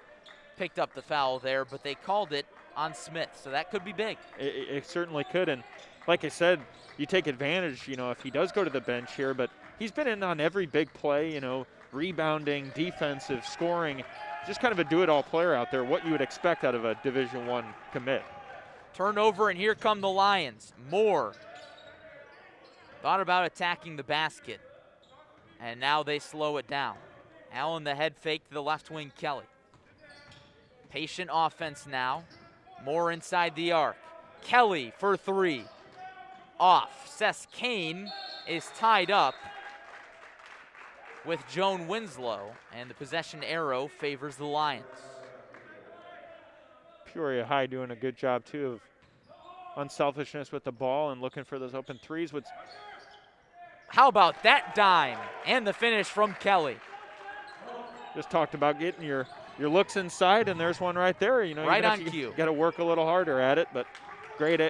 picked up the foul there, but they called it on Smith, so that could be big. It certainly could, and like I said, you take advantage, if he does go to the bench here, but he's been in on every big play, rebounding, defensive, scoring, just kind of a do-it-all player out there, what you would expect out of a Division I commit. Turnover, and here come the Lions. Moore thought about attacking the basket, and now they slow it down. Allen the head fake to the left wing, Kelly. Patient offense now. Moore inside the arc. Kelly for 3. Off. Seth Kane is tied up with Joan Winslow, and the possession arrow favors the Lions. Peoria High doing a good job, too, of unselfishness with the ball and looking for those open threes. How about that dime and the finish from Kelly? Just talked about getting your looks inside, and there's one right there. Right on cue. Got to work a little harder at it, but great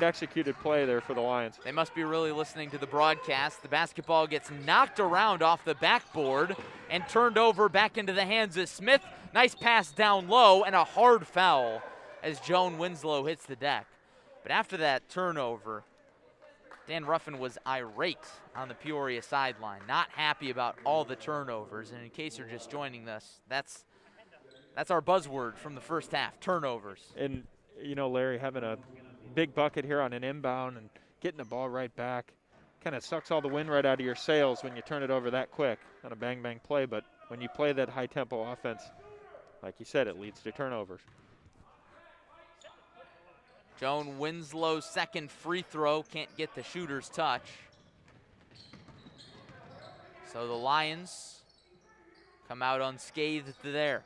executed play there for the Lions. They must be really listening to the broadcast. The basketball gets knocked around off the backboard and turned over back into the hands of Smith. Nice pass down low and a hard foul as Joan Winslow hits the deck. But after that turnover, Dan Ruffin was irate on the Peoria sideline, not happy about all the turnovers. And in case you're just joining us, that's our buzzword from the first half, turnovers. And, Larry, having a big bucket here on an inbound and getting the ball right back kind of sucks all the wind right out of your sails when you turn it over that quick on a bang-bang play. But when you play that high-tempo offense, like you said, it leads to turnovers. Joan Winslow's second free throw can't get the shooter's touch. So the Lions come out unscathed there.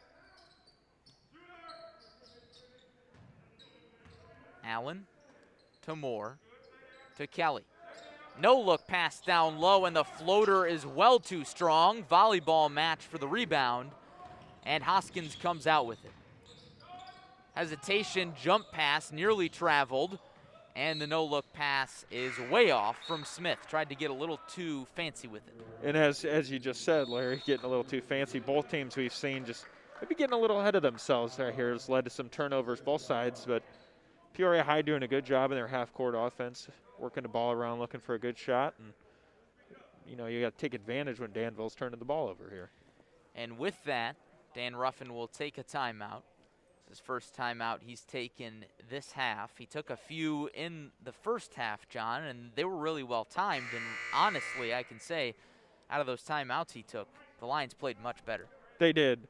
Allen to Moore to Kelly. No look pass down low, and the floater is well too strong. Volleyball match for the rebound, and Hoskins comes out with it. Hesitation, jump pass, nearly traveled, and the no-look pass is way off from Smith. Tried to get a little too fancy with it. And as you just said, Larry, getting a little too fancy. Both teams we've seen just maybe getting a little ahead of themselves right here has led to some turnovers both sides, but Peoria High doing a good job in their half-court offense, working the ball around, looking for a good shot, and you know, you got to take advantage when Danville's turning the ball over here. And with that, Dan Ruffin will take a timeout. His first timeout he's taken this half. He took a few in the first half, John, and they were really well timed. And honestly, I can say, out of those timeouts he took, the Lions played much better. They did.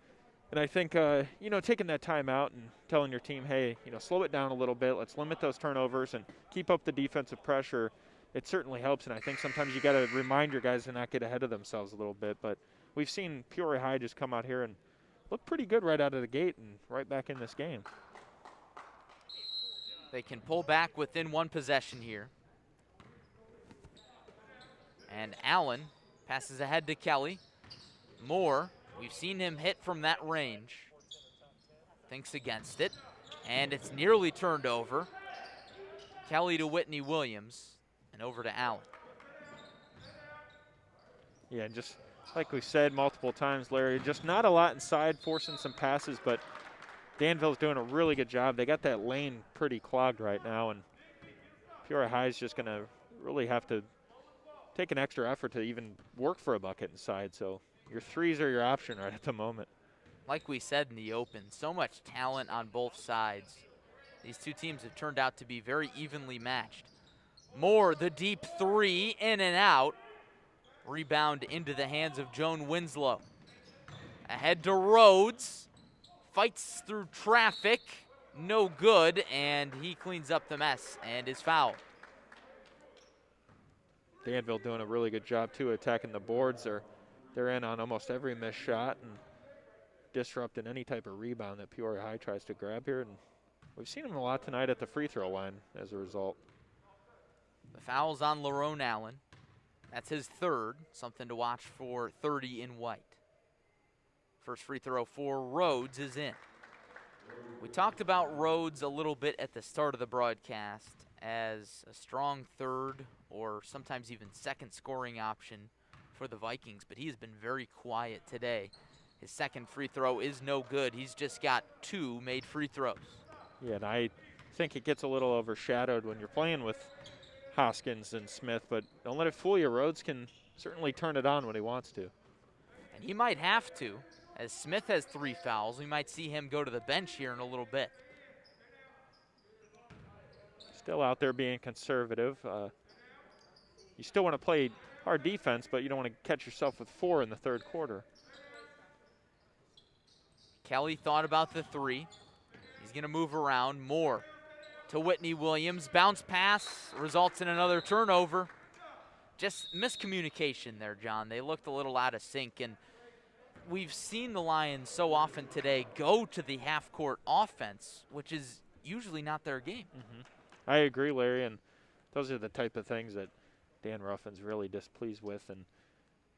And I think, you know, taking that timeout and telling your team, hey, you know, slow it down a little bit. Let's limit those turnovers and keep up the defensive pressure. It certainly helps. And I think sometimes you got to remind your guys to not get ahead of themselves a little bit. But we've seen Peoria High just come out here and look pretty good right out of the gate and right back in this game. They can pull back within one possession here. And Allen passes ahead to Kelly. Moore, we've seen him hit from that range. Thinks against it, and it's nearly turned over. Kelly to Whitney Williams, and over to Allen. Yeah, and just like we said multiple times, Larry, just not a lot inside, forcing some passes, but Danville's doing a really good job. They got that lane pretty clogged right now, and Peoria High is just going to really have to take an extra effort to even work for a bucket inside. So your threes are your option right at the moment. Like we said in the open, so much talent on both sides. These two teams have turned out to be very evenly matched. Moore, the deep three, in and out. Rebound into the hands of Joan Winslow. Ahead to Rhodes. Fights through traffic. No good, and he cleans up the mess and is fouled. Danville doing a really good job, too, attacking the boards. They're in on almost every missed shot and disrupting any type of rebound that Peoria High tries to grab here. And we've seen them a lot tonight at the free throw line as a result. The foul's on Lerone Allen. That's his third, something to watch for 30 in white. First free throw for Rhodes is in. We talked about Rhodes a little bit at the start of the broadcast as a strong third or sometimes even second scoring option for the Vikings, but he has been very quiet today. His second free throw is no good. He's just got 2 made free throws. Yeah, and I think it gets a little overshadowed when you're playing with Hoskins and Smith, but don't let it fool you. Rhodes can certainly turn it on when he wants to. And he might have to. As Smith has 3 fouls, we might see him go to the bench here in a little bit. Still out there being conservative. You still want to play hard defense, but you don't want to catch yourself with 4 in the third quarter. Kelly thought about the 3. He's going to move around. Moore to Whitney Williams. Bounce pass results in another turnover. Just miscommunication there, John. They looked a little out of sync, and we've seen the Lions so often today go to the half-court offense, which is usually not their game. I agree, Larry, and those are the type of things that Dan Ruffin's really displeased with. And,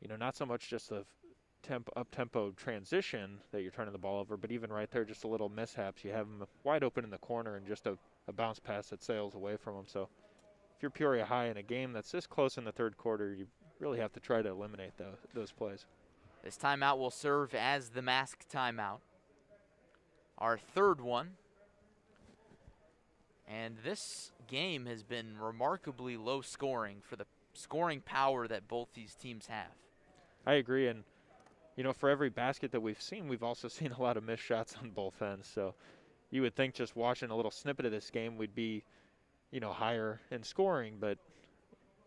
you know, not so much just the up-tempo transition that you're turning the ball over, but even right there, just a little mishaps. You have him wide open in the corner and just a bounce pass that sails away from him. So if you're Peoria High in a game that's this close in the third quarter, you really have to try to eliminate those plays. This timeout will serve as the mask timeout. Our third one. And this game has been remarkably low scoring for the scoring power that both these teams have. I agree, and you know, for every basket that we've seen, we've also seen a lot of missed shots on both ends. So you would think just watching a little snippet of this game, we'd be, you know, higher in scoring, but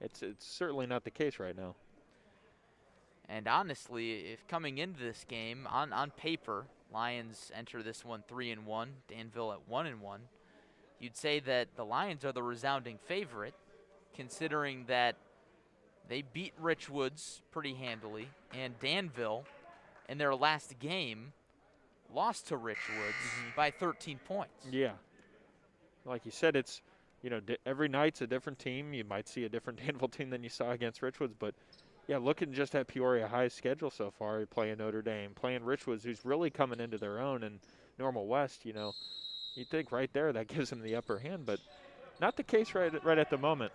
It's certainly not the case right now. And honestly, if coming into this game, on paper, Lions enter this one 3-1, Danville at 1-1, you'd say that the Lions are the resounding favorite, considering that they beat Richwoods pretty handily, and Danville, in their last game, lost to Richwoods by 13 points. Yeah. Like you said, it's, you know, every night's a different team. You might see a different Danville team than you saw against Richwoods, but yeah, looking just at Peoria High's schedule so far, you're playing Notre Dame, playing Richwoods, who's really coming into their own in Normal West, you know. You'd think right there that gives them the upper hand, but not the case right at the moment.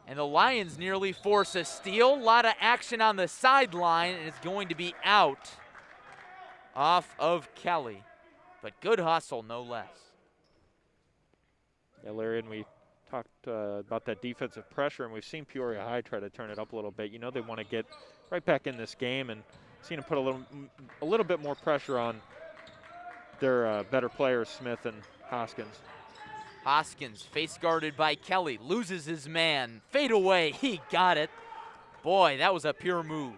And the Lions nearly force a steal. A lot of action on the sideline, and it's going to be out off of Kelly. But good hustle, no less. Yeah, Larry, and we talked about that defensive pressure, and we've seen Peoria High try to turn it up a little bit. You know, they want to get right back in this game, and seen them put a little bit more pressure on their better players, Smith and Hoskins. Hoskins, face guarded by Kelly, loses his man. Fade away, he got it. Boy, that was a pure move.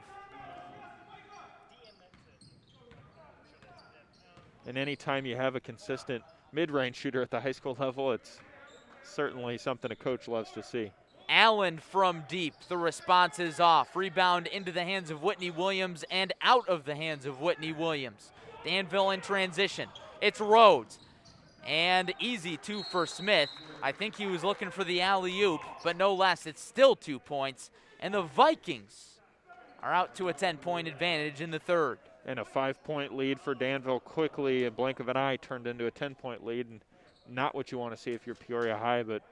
And anytime you have a consistent mid-range shooter at the high school level, it's certainly something a coach loves to see. Allen from deep, the response is off. Rebound into the hands of Whitney Williams and out of the hands of Whitney Williams. Danville in transition. It's Rhodes. And easy two for Smith. I think he was looking for the alley-oop, but no less, it's still 2 points. And the Vikings are out to a 10-point advantage in the third. And a 5-point lead for Danville quickly, a blink of an eye, turned into a 10-point lead. And not what you want to see if you're Peoria High, but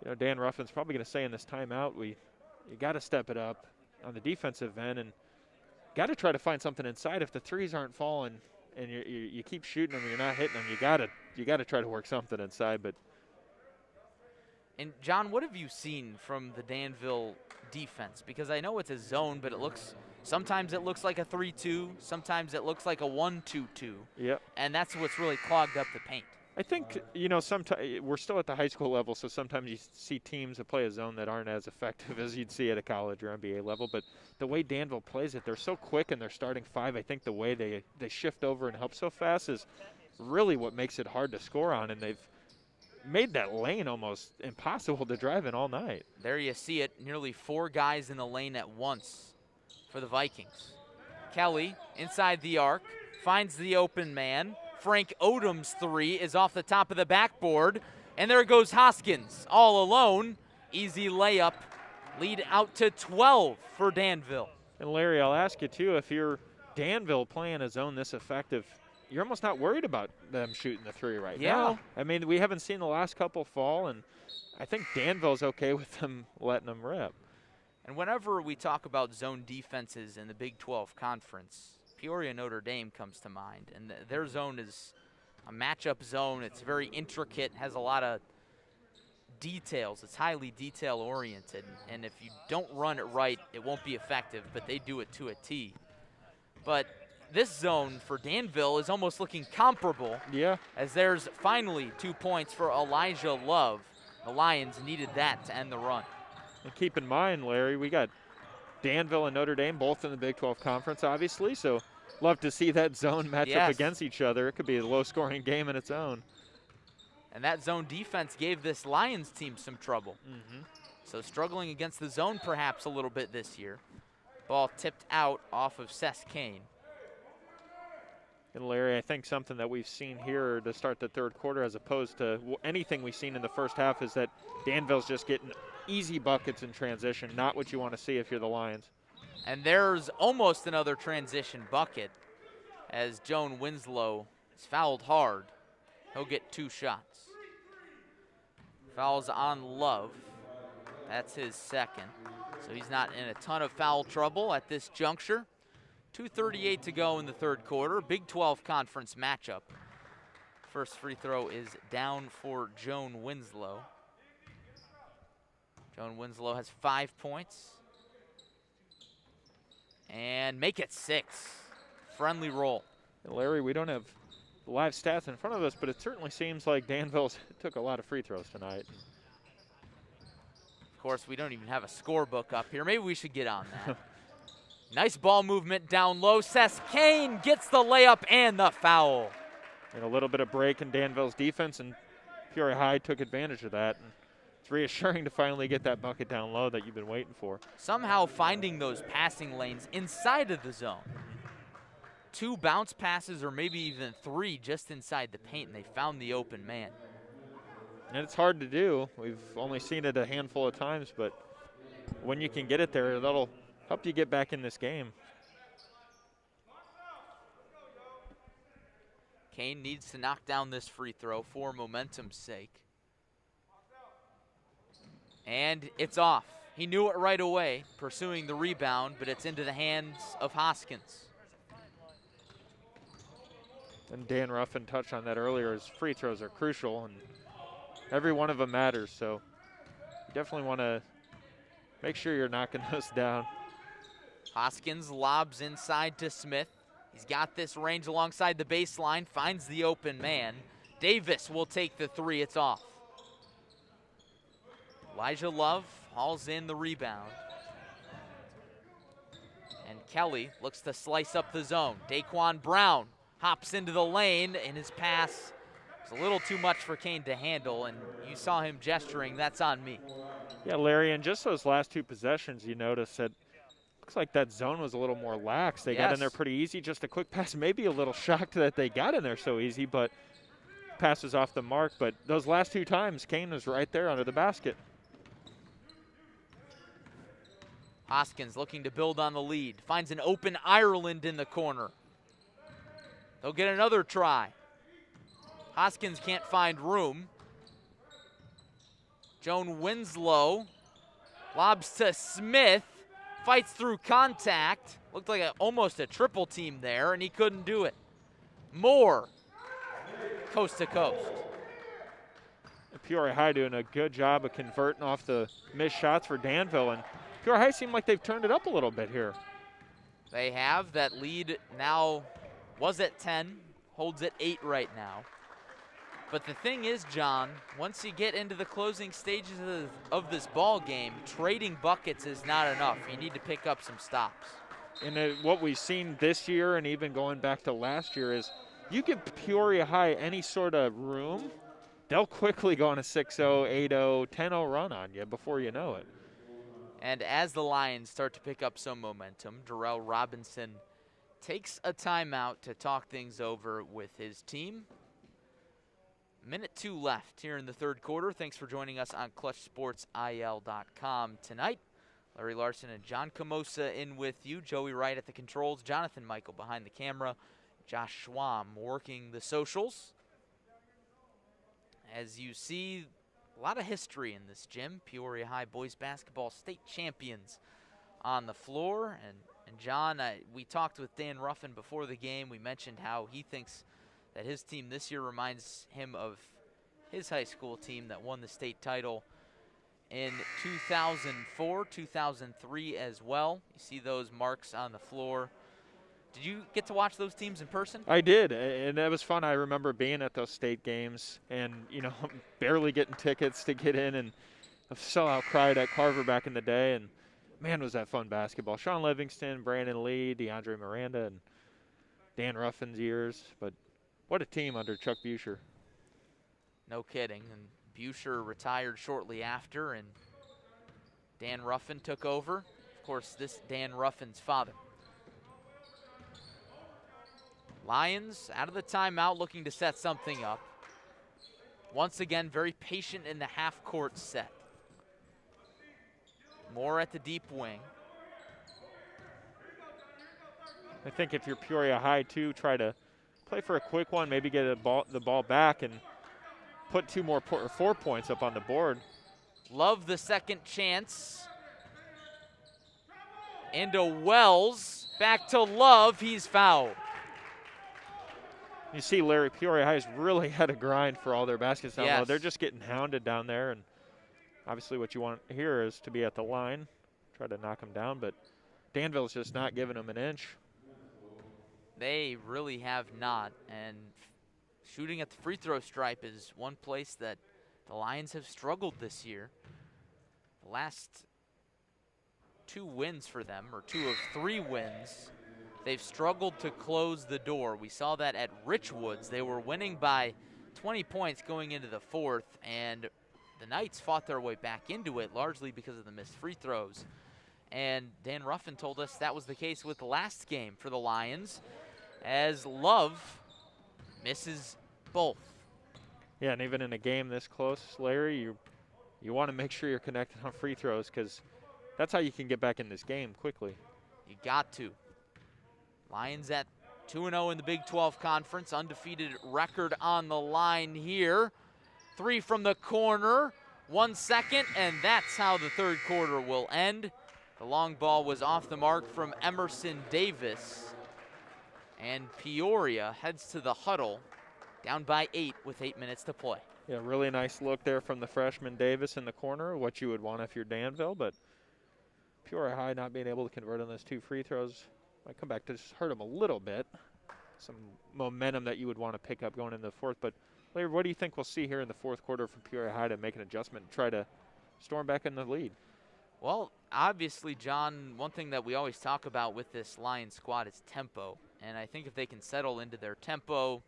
you know, Dan Ruffin's probably going to say in this timeout, you got to step it up on the defensive end and got to try to find something inside. If the threes aren't falling and you keep shooting them, you're not hitting them, you got to try to work something inside. But and John, what have you seen from the Danville defense? Because I know it's a zone, but sometimes it looks like a 3-2, sometimes it looks like a 1-2-2. Yep. And that's what's really clogged up the paint. I think, you know, sometimes we're still at the high school level, so sometimes you see teams that play a zone that aren't as effective as you'd see at a college or NBA level. But the way Danville plays it, they're so quick in their starting five. I think the way they shift over and help so fast is really what makes it hard to score on, and they've made that lane almost impossible to drive in all night. There you see it, nearly 4 guys in the lane at once for the Vikings. Kelly inside the arc, finds the open man. Frank Odom's three is off the top of the backboard, and there goes Hoskins all alone. Easy layup, lead out to 12 for Danville. And Larry, I'll ask you too, if you're Danville playing a zone this effective, you're almost not worried about them shooting the three right now. I mean, we haven't seen the last couple fall, and I think Danville's okay with them letting them rip. And whenever we talk about zone defenses in the Big 12 Conference, Peoria Notre Dame comes to mind, and their zone is a matchup zone. It's very intricate, has a lot of details. It's highly detail-oriented, and if you don't run it right, it won't be effective, but they do it to a T. But this zone for Danville is almost looking comparable. Yeah. As there's finally 2 points for Elijah Love. The Lions needed that to end the run. And keep in mind, Larry, we got Danville and Notre Dame both in the Big 12 Conference, obviously, so love to see that zone match up against each other. It could be a low-scoring game in its own. And that zone defense gave this Lions team some trouble. So struggling against the zone perhaps a little bit this year. Ball tipped out off of Seth Kane. And Larry, I think something that we've seen here to start the third quarter as opposed to anything we've seen in the first half is that Danville's just getting easy buckets in transition, not what you want to see if you're the Lions. And there's almost another transition bucket as Joan Winslow is fouled hard. He'll get 2 shots. Fouls on Love. That's his second. So he's not in a ton of foul trouble at this juncture. 2:38 to go in the third quarter. Big 12 Conference matchup. First free throw is down for Joan Winslow. Joan Winslow has 5 points. And make it 6. Friendly roll. And Larry, we don't have live stats in front of us, but it certainly seems like Danville took a lot of free throws tonight. Of Of course, we don't even have a scorebook up here. Maybe we should get on that. Nice ball movement down low. Seth Kane gets the layup and the foul. And a little bit of break in Danville's defense, and Peoria High took advantage of that. And it's reassuring to finally get that bucket down low that you've been waiting for. Somehow finding those passing lanes inside of the zone. 2 bounce passes or maybe even 3 just inside the paint, and they found the open man. And it's hard to do. We've only seen it a handful of times, but when you can get it there, that'll help you get back in this game. Kane needs to knock down this free throw for momentum's sake. And it's off. He knew it right away, pursuing the rebound, but it's into the hands of Hoskins. And Dan Ruffin touched on that earlier. His free throws are crucial, and every one of them matters. So you definitely want to make sure you're knocking those down. Hoskins lobs inside to Smith. He's got this range alongside the baseline, finds the open man. Davis will take the 3, it's off. Elijah Love hauls in the rebound. And Kelly looks to slice up the zone. DeKwon Brown hops into the lane, and his pass is a little too much for Kane to handle, and you saw him gesturing, that's on me. Yeah, Larry, and just those last 2 possessions, you notice that looks like that zone was a little more lax. They got in there pretty easy, just a quick pass. Maybe a little shocked that they got in there so easy, but passes off the mark. But those last 2 times, Kane was right there under the basket. Hoskins looking to build on the lead. Finds an open Ireland in the corner. They'll get another try. Hoskins can't find room. Joan Winslow lobs to Smith. Fights through contact. Looked like almost a triple team there, and he couldn't do it. Moore, coast to coast. Peoria High doing a good job of converting off the missed shots for Danville, and Peoria High seemed like they've turned it up a little bit here. They have. That lead now was at 10, holds at 8 right now. But the thing is, John, once you get into the closing stages of this ball game, trading buckets is not enough. You need to pick up some stops. And what we've seen this year and even going back to last year is you give Peoria High any sort of room, they'll quickly go on a 6-0, 8-0, 10-0 run on you before you know it. And as the Lions start to pick up some momentum, Darrell Robinson takes a timeout to talk things over with his team. Minute 2 left here in the 3rd quarter. Thanks for joining us on ClutchSportsIL.com tonight. Larry Larson and John Camosa in with you. Joey Wright at the controls. Jonathan Michael behind the camera. Josh Schwam working the socials. As you see, a lot of history in this gym. Peoria High boys basketball state champions on the floor. And John, we talked with Dan Ruffin before the game. We mentioned how he thinks that his team this year reminds him of his high school team that won the state title in 2004, 2003 as well. You see those marks on the floor. Did you get to watch those teams in person? I did, and that was fun. I remember being at those state games and, barely getting tickets to get in, and a sellout crowd at Carver back in the day, and man, was that fun basketball. Sean Livingston, Brandon Lee, DeAndre Miranda, and Dan Ruffin's years, but what a team under Chuck Buescher. No kidding. And Buescher retired shortly after, and Dan Ruffin took over. Of course, this Dan Ruffin's father. Lions out of the timeout looking to set something up. Once again, very patient in the half-court set. Moore at the deep wing. I think if you're Peoria High, too, try to play for a quick one, maybe get the ball back and put 4 points up on the board. Love the second chance. Into Wells. Back to Love. He's fouled. You see Larry, Peoria High's really had a grind for all their baskets down low. They're just getting hounded down there, and obviously what you want here is to be at the line, try to knock them down, but Danville's just not giving them an inch. They really have not, and shooting at the free throw stripe is one place that the Lions have struggled this year. The last 2 wins for them, or 2 of 3 wins, they've struggled to close the door. We saw that at Richwoods. They were winning by 20 points going into the 4th, and the Knights fought their way back into it, largely because of the missed free throws. And Dan Ruffin told us that was the case with the last game for the Lions, as Love misses both. Yeah, and even in a game this close, Larry, you want to make sure you're connected on free throws, because that's how you can get back in this game quickly. You got to. Lions at 2-0 in the Big 12 Conference, undefeated record on the line here. 3 from the corner, 1 second, and that's how the 3rd quarter will end. The long ball was off the mark from Emerson Davis, and Peoria heads to the huddle, down by 8 with 8 minutes to play. Yeah, really nice look there from the freshman Davis in the corner, what you would want if you're Danville, but Peoria High not being able to convert on those 2 free throws might come back to just hurt them a little bit. Some momentum that you would want to pick up going into the 4th. But Larry, what do you think we'll see here in the 4th quarter from Peoria High to make an adjustment and try to storm back in the lead? Well, obviously, John, one thing that we always talk about with this Lions squad is tempo. And I think if they can settle into their tempo,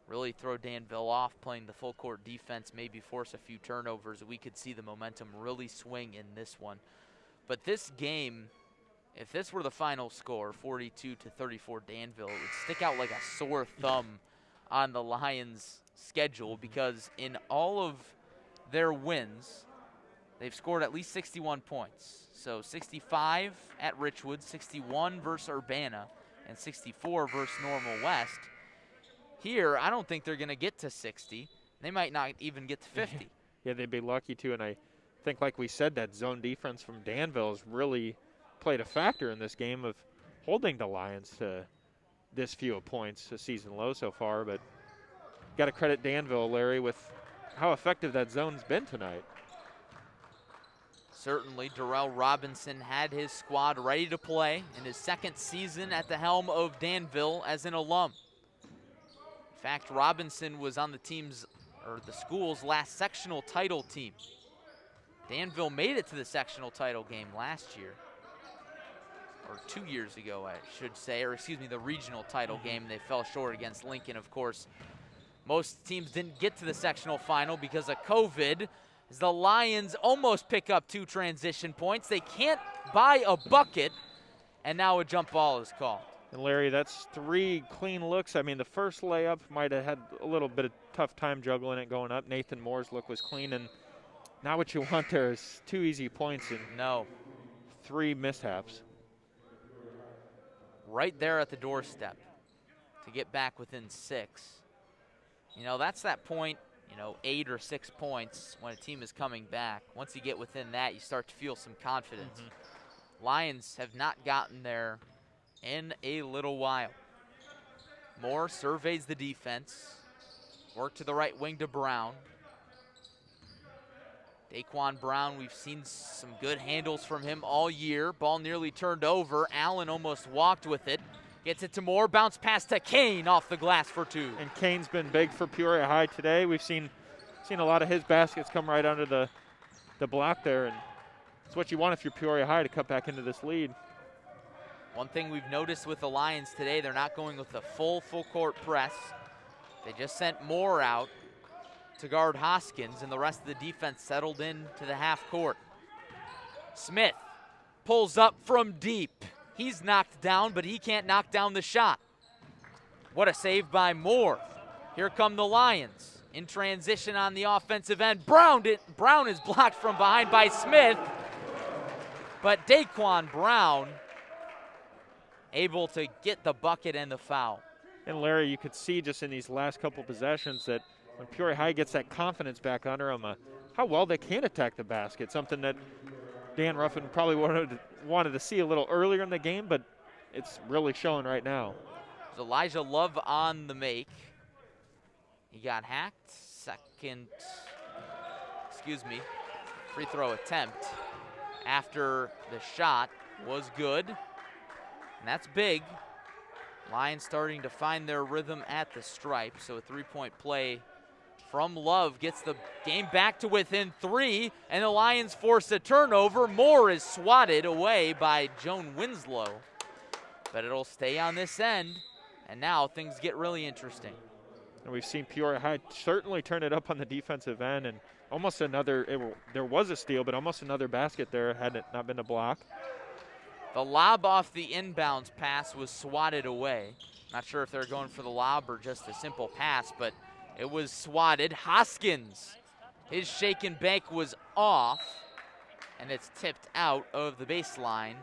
really throw Danville off, playing the full court defense, maybe force a few turnovers, we could see the momentum really swing in this one. But this game, if this were the final score, 42-34 Danville, it would stick out like a sore thumb on the Lions' schedule, because in all of their wins, they've scored at least 61 points. So 65 at Richwood, 61 versus Urbana, and 64 versus Normal West. Here, I don't think they're going to get to 60. They might not even get to 50. Yeah, they'd be lucky to, and I think, like we said, that zone defense from Danville has really played a factor in this game of holding the Lions to this few of points, a season low so far. But got to credit Danville, Larry, with how effective that zone's been tonight. Certainly, Darrell Robinson had his squad ready to play in his 2nd season at the helm of Danville as an alum. In fact, Robinson was on the school's last sectional title team. Danville made it to the sectional title game last year, or 2 years ago, I should say, or excuse me, the regional title game. They fell short against Lincoln, of course. Most teams didn't get to the sectional final because of COVID. As the Lions almost pick up 2 transition points. They can't buy a bucket, and now a jump ball is called. And Larry, that's 3 clean looks. I mean, the first layup might have had a little bit of tough time juggling it going up. Nathan Moore's look was clean, and now what you want there is 2 easy points and 3 mishaps. Right there at the doorstep to get back within 6. You know, that's that point, 8 or 6 points when a team is coming back. Once you get within that, you start to feel some confidence. Lions have not gotten there in a little while. Moore surveys the defense. Work to the right wing to Brown. DeKwon Brown, we've seen some good handles from him all year. Ball nearly turned over. Allen almost walked with it. Gets it to Moore, bounce pass to Kane off the glass for 2. And Kane's been big for Peoria High today. We've seen a lot of his baskets come right under the block there, and it's what you want if you're Peoria High to cut back into this lead. One thing we've noticed with the Lions today, they're not going with the full court press. They just sent Moore out to guard Hoskins, and the rest of the defense settled in to the half court. Smith pulls up from deep. He's knocked down, but he can't knock down the shot. What a save by Moore. Here come the Lions in transition on the offensive end. Brown is blocked from behind by Smith, but DeKwon Brown able to get the bucket and the foul. And Larry, you could see just in these last couple possessions that when Peoria High gets that confidence back under them, how well they can attack the basket, something that Dan Ruffin probably wanted to see a little earlier in the game, but it's really showing right now. There's Elijah Love on the make. He got hacked. Free throw attempt after the shot was good. And that's big. Lions starting to find their rhythm at the stripe, so a 3-point play from Love, gets the game back to within 3, and the Lions force a turnover. Moore is swatted away by Joan Winslow, but it'll stay on this end, and now things get really interesting. And we've seen Peoria High certainly turn it up on the defensive end, and almost another, there was a steal, but almost another basket there had it not been a block. The lob off the inbounds pass was swatted away. Not sure if they're going for the lob or just a simple pass, but it was swatted. Hoskins, his shake and bake was off, and it's tipped out of the baseline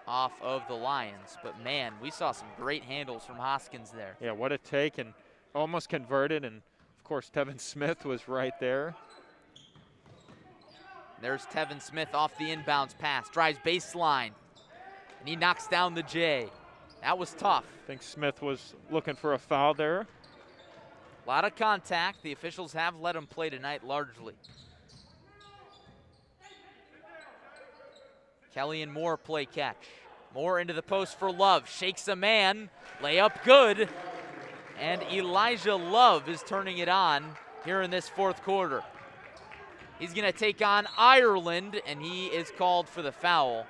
off of the Lions. But man, we saw some great handles from Hoskins there. Yeah, what a take, and almost converted, and of course Tevin Smith was right there. There's Tevin Smith off the inbounds pass, drives baseline, and he knocks down the J. That was tough. I think Smith was looking for a foul there. A lot of contact. The officials have let him play tonight largely. Kelly and Moore play catch. Moore into the post for Love. Shakes a man. Layup good. And Elijah Love is turning it on here in this fourth quarter. He's going to take on Ireland, and he is called for the foul.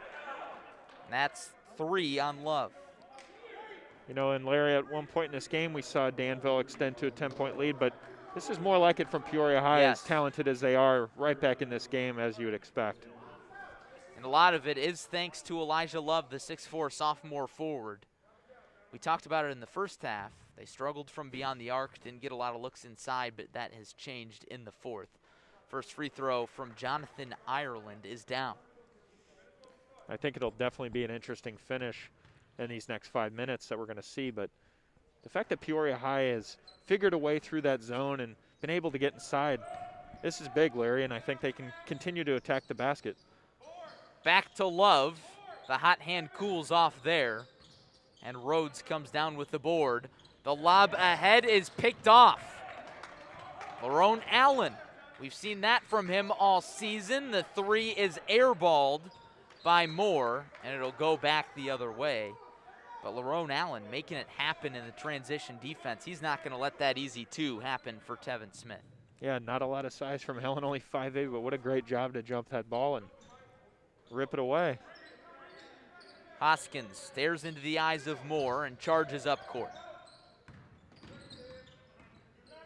That's 3 on Love. You know, and Larry, at one point in this game, we saw Danville extend to a 10-point lead, but this is more like it from Peoria High, yes. As talented as they are, right back in this game, as you would expect. And a lot of it is thanks to Elijah Love, the 6'4" sophomore forward. We talked about it in the first half. They struggled from beyond the arc, didn't get a lot of looks inside, but that has changed in the fourth. First free throw from Jonathan Ireland is down. I think it'll definitely be an interesting finish in these next 5 minutes that we're going to see, but the fact that Peoria High has figured a way through that zone and been able to get inside, this is big, Larry, and I think they can continue to attack the basket. Back to Love. The hot hand cools off there, and Rhodes comes down with the board. The lob ahead is picked off. Lerone Allen, we've seen that from him all season. The 3 is airballed by Moore, and it'll go back the other way. But Lerone Allen making it happen in the transition defense. He's not going to let that easy 2 happen for Tevin Smith. Yeah, not a lot of size from Helen, only 5'8", but what a great job to jump that ball and rip it away. Hoskins stares into the eyes of Moore and charges up court.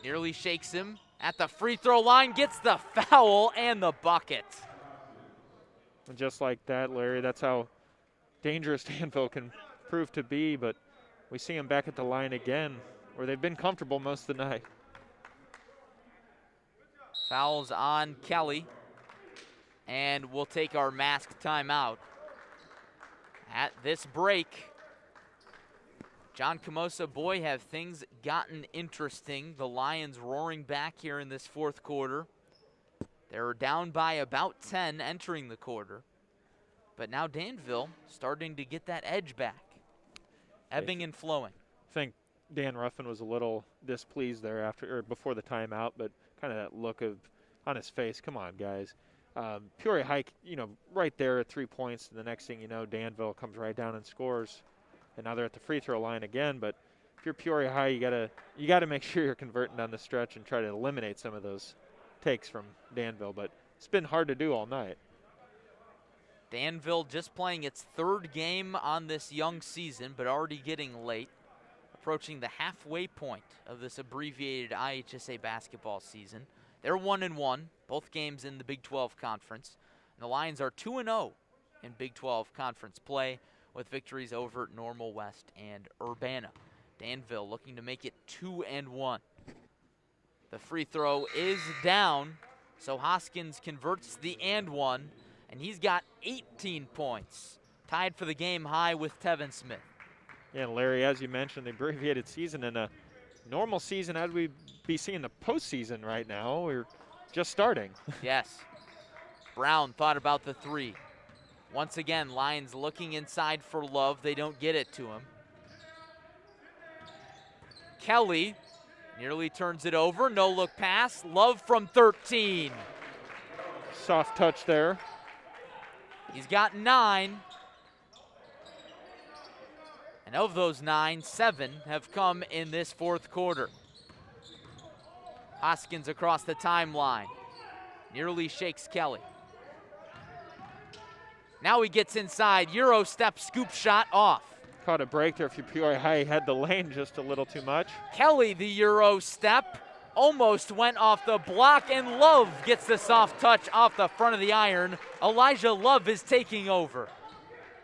Nearly shakes him at the free throw line, gets the foul and the bucket. And just like that, Larry, that's how dangerous Danville can prove to be, but we see him back at the line again, where they've been comfortable most of the night. Fouls on Kelly, and we'll take our masked timeout. At this break, John Camosa, boy, have things gotten interesting. The Lions roaring back here in this fourth quarter. They were down by about 10 entering the quarter, but now Danville starting to get that edge back, ebbing and flowing. I think Dan Ruffin was a little displeased there after or before the timeout, but kind of that look of on his face. Come on, guys. Peoria High, you know, right there at 3 points. And the next thing you know, Danville comes right down and scores. And now they're at the free throw line again. But if you're Peoria High, you gotta make sure you're converting down the stretch and try to eliminate some of those takes from Danville. But it's been hard to do all night. Danville just playing its 3rd game on this young season, but already getting late, approaching the halfway point of this abbreviated IHSA basketball season. They're 1-1, both games in the Big 12 Conference. And the Lions are 2-0 in Big 12 Conference play with victories over Normal West and Urbana. Danville looking to make it 2-1. The free throw is down, so Hoskins converts the and one, and he's got 18 points, tied for the game high with Tevin Smith. Yeah, and Larry, as you mentioned, the abbreviated season and a normal season as we be seeing the postseason right now. We're just starting. Yes. Brown thought about the 3. Once again, Lions looking inside for Love. They don't get it to him. Kelly nearly turns it over. No look pass. Love from 13. Soft touch there. He's got 9. And of those 9, 7 have come in this fourth quarter. Hoskins across the timeline. Nearly shakes Kelly. Now he gets inside. Euro step, scoop shot off. Caught a break there for Peoria High. He had the lane just a little too much. Kelly, the Euro step, almost went off the block, and Love gets the soft touch off the front of the iron. Elijah Love is taking over.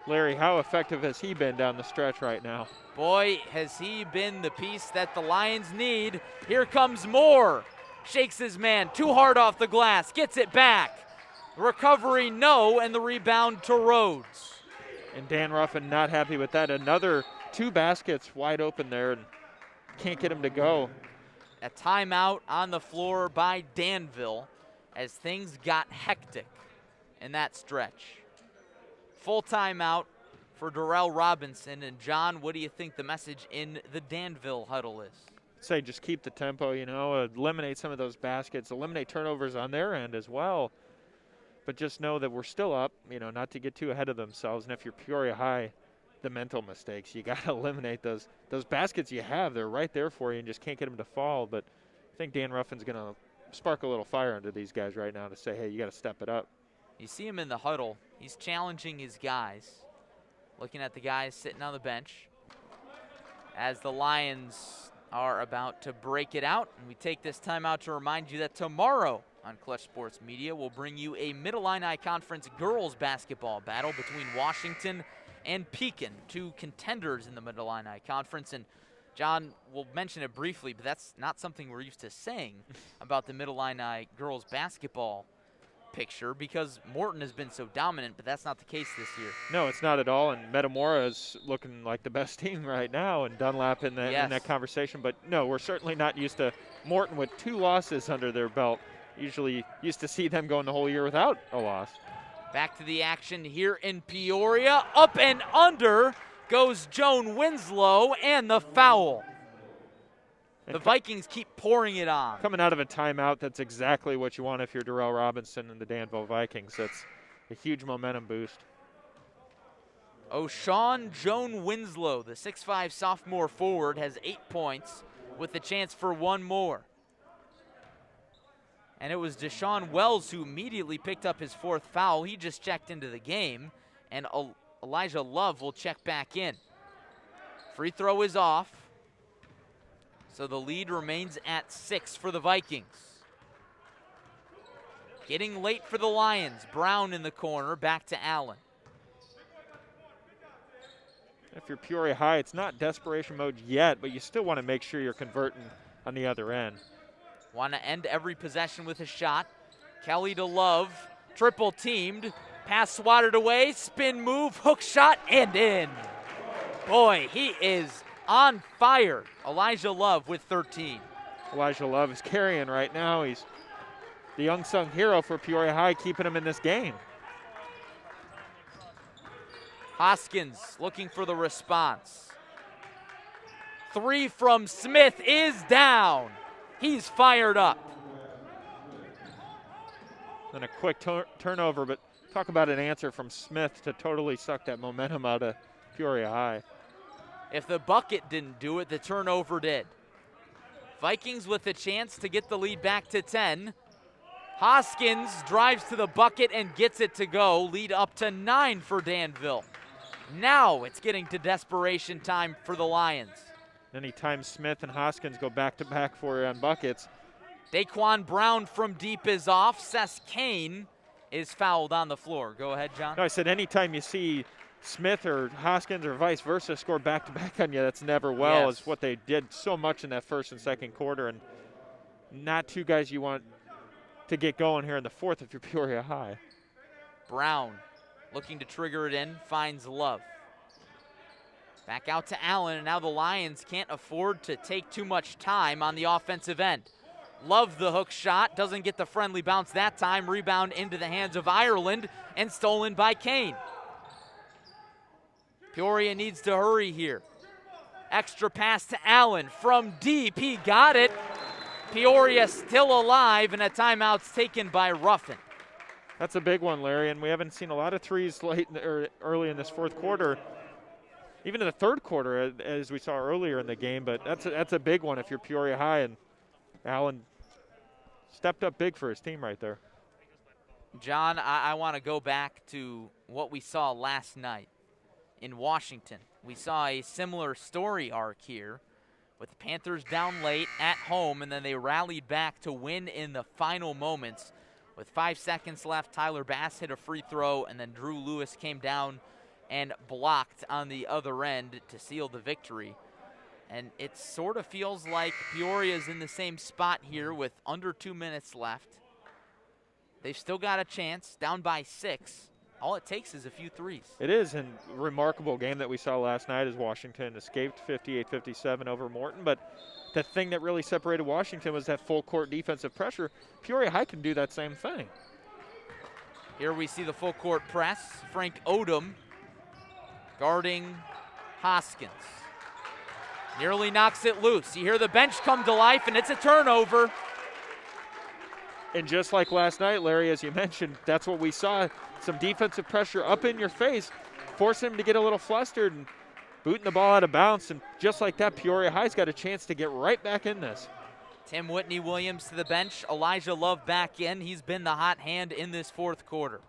Larry, how effective has he been down the stretch right now? Boy, has he been the piece that the Lions need. Here comes Moore. Shakes his man, too hard off the glass, gets it back. Recovery, no, and the rebound to Rhodes. And Dan Ruffin not happy with that. Another 2 baskets wide open there and can't get him to go. A timeout on the floor by Danville as things got hectic in that stretch. Full timeout for Darrell Robinson. And John, what do you think the message in the Danville huddle is? Say just keep the tempo, eliminate some of those baskets, eliminate turnovers on their end as well. But just know that we're still up, not to get too ahead of themselves. And if you're Peoria High, the mental mistakes, you got to eliminate those baskets you have. They're right there for you and just can't get them to fall. But I think Dan Ruffin's going to spark a little fire into these guys right now to say, hey, you got to step it up. You see him in the huddle. He's challenging his guys, looking at the guys sitting on the bench as the Lions are about to break it out. And we take this time out to remind you that tomorrow on Clutch Sports Media, we'll bring you a Mid-Illini Conference girls basketball battle between Washington and Pekin, 2 contenders in the Mid-Illini Conference. And John will mention it briefly, but that's not something we're used to saying about the Mid-Illini girls basketball picture because Morton has been so dominant, but that's not the case this year. No, it's not at all, and Metamora is looking like the best team right now, and Dunlap in that conversation. But no, we're certainly not used to Morton with 2 losses under their belt. Usually used to see them going the whole year without a loss. Back to the action here in Peoria. Up and under goes Joan Winslow, and the foul. The Vikings keep pouring it on. Coming out of a timeout, that's exactly what you want if you're Darrell Robinson and the Danville Vikings. That's a huge momentum boost. O'Shawn Joan Winslow, the 6'5" sophomore forward, has 8 points with a chance for 1 more. And it was Dashawn Wells who immediately picked up his 4th foul. He just checked into the game, and Elijah Love will check back in. Free throw is off, so the lead remains at 6 for the Vikings. Getting late for the Lions. Brown in the corner, back to Allen. If you're Peoria High, it's not desperation mode yet, but you still want to make sure you're converting on the other end. Want to end every possession with a shot. Kelly to Love, triple teamed, pass swatted away, spin move, hook shot, and in. Boy, he is on fire. Elijah Love with 13. Elijah Love is carrying right now. He's the unsung hero for Peoria High, keeping him in this game. Hoskins looking for the response. 3 from Smith is down. He's fired up. And a quick turnover, but talk about an answer from Smith to totally suck that momentum out of Peoria High. If the bucket didn't do it, the turnover did. Vikings with a chance to get the lead back to 10. Hoskins drives to the bucket and gets it to go. Lead up to 9 for Danville. Now it's getting to desperation time for the Lions. Anytime Smith and Hoskins go back-to-back for you on buckets. DeKwon Brown from deep is off. Seth Kane is fouled on the floor. Go ahead, John. No, I said anytime you see Smith or Hoskins or vice versa score back-to-back on you, that's never well. Is what they did so much in that first and second quarter, and not 2 guys you want to get going here in the 4th if you're Peoria High. Brown looking to trigger it in, finds Love. Back out to Allen, and now the Lions can't afford to take too much time on the offensive end. Love the hook shot, doesn't get the friendly bounce that time. Rebound into the hands of Ireland and stolen by Kane. Peoria needs to hurry here. Extra pass to Allen from deep, he got it. Peoria still alive, and a timeout's taken by Ruffin. That's a big one, Larry, and we haven't seen a lot of threes early in this 4th quarter. Even in the 3rd quarter, as we saw earlier in the game, but that's a big one if you're Peoria High. And Allen stepped up big for his team right there. John, I want to go back to what we saw last night in Washington. We saw a similar story arc here with the Panthers down late at home, and then they rallied back to win in the final moments. With 5 seconds left, Tyler Bass hit a free throw, and then Drew Lewis came down and blocked on the other end to seal the victory. And it sort of feels like Peoria's in the same spot here with under 2 minutes left. They've still got a chance, down by 6. All it takes is a few threes. It is, and remarkable game that we saw last night as Washington escaped 58-57 over Morton. But the thing that really separated Washington was that full court defensive pressure. Peoria High can do that same thing. Here we see the full court press. Frank Odom guarding Hoskins. Nearly knocks it loose. You hear the bench come to life, and it's a turnover. And just like last night, Larry, as you mentioned, that's what we saw. Some defensive pressure up in your face, forcing him to get a little flustered and booting the ball out of bounds. And just like that, Peoria High's got a chance to get right back in this. Tim Whitney Williams to the bench. Elijah Love back in. He's been the hot hand in this fourth quarter.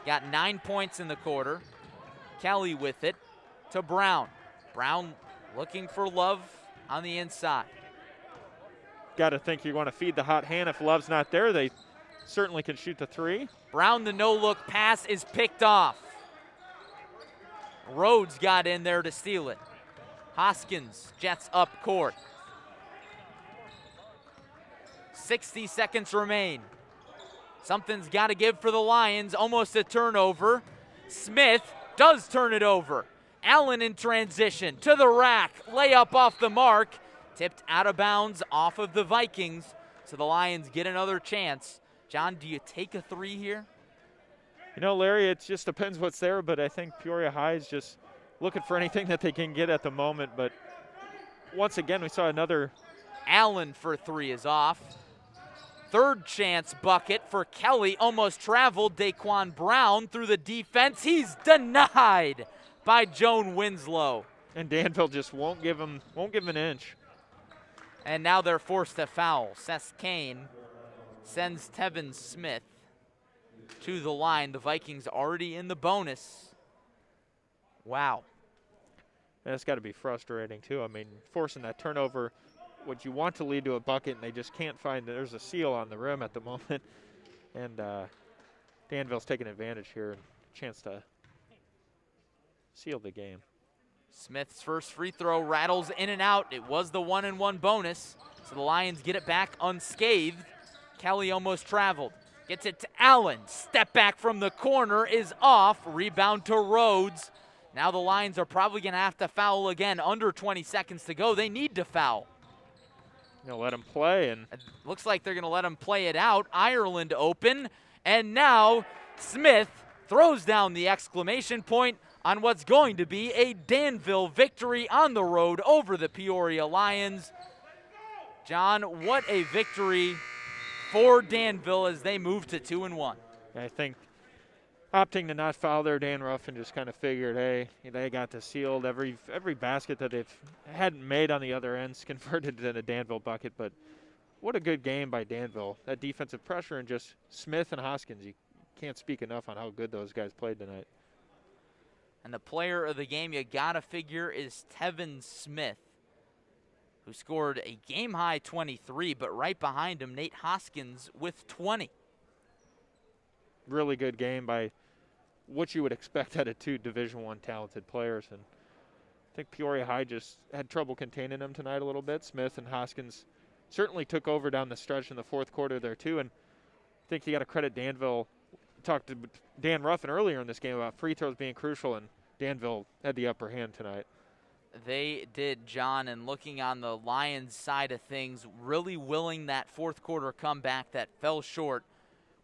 Got 9 points in the quarter. Kelly with it to Brown. Brown looking for Love on the inside. Got to think you want to feed the hot hand. If Love's not there, they certainly can shoot the three. Brown, the no-look pass is picked off. Rhodes got in there to steal it. Hoskins jets up court. 60 seconds remain. Something's got to give for the Lions. Almost a turnover. Smith does turn it over. Allen in transition to the rack. Layup off the mark. Tipped out of bounds off of the Vikings. So the Lions get another chance. John, do you take a three here? You know, Larry, it just depends what's there, but I think Peoria High is just looking for anything that they can get at the moment. But once again, we saw another. Allen for three is off. Third chance bucket for Kelly. Almost traveled. DeKwon Brown through the defense. He's denied by Joan Winslow. And Danville just won't give him an inch. And now they're forced to foul. Seth Kane sends Tevin Smith to the line. The Vikings already in the bonus. Wow. That's got to be frustrating, too. I mean, forcing that turnover, what you want to lead to a bucket, and they just can't find. There's a seal on the rim at the moment. And Danville's taking advantage here. And chance to seal the game. Smith's first free throw rattles in and out. It was the 1-and-1 bonus, so the Lions get it back unscathed. Kelly almost traveled. Gets it to Allen. Step back from the corner is off. Rebound to Rhodes. Now the Lions are probably going to have to foul again. Under 20 seconds to go. They need to foul. They'll let him play. And it looks like they're going to let him play it out. Ireland open. And now Smith throws down the exclamation point on what's going to be a Danville victory on the road over the Peoria Lions. John, what a victory for Danville as they move to 2-1. I think opting to not foul there, Dan Ruffin just kind of figured, hey, they got this sealed. Every basket that they've hadn't made on the other end's converted in a Danville bucket. But what a good game by Danville. That defensive pressure and just Smith and Hoskins. You can't speak enough on how good those guys played tonight. And the player of the game you got to figure is Tevin Smith, who scored a game-high 23, but right behind him, Nate Hoskins with 20. Really good game by what you would expect out of two Division I talented players. And I think Peoria High just had trouble containing them tonight a little bit. Smith and Hoskins certainly took over down the stretch in the fourth quarter there too. And I think you got to credit Danville. Talked to Dan Ruffin earlier in this game about free throws being crucial, and Danville had the upper hand tonight. They did, John, and looking on the Lions side of things, really willing that fourth quarter comeback that fell short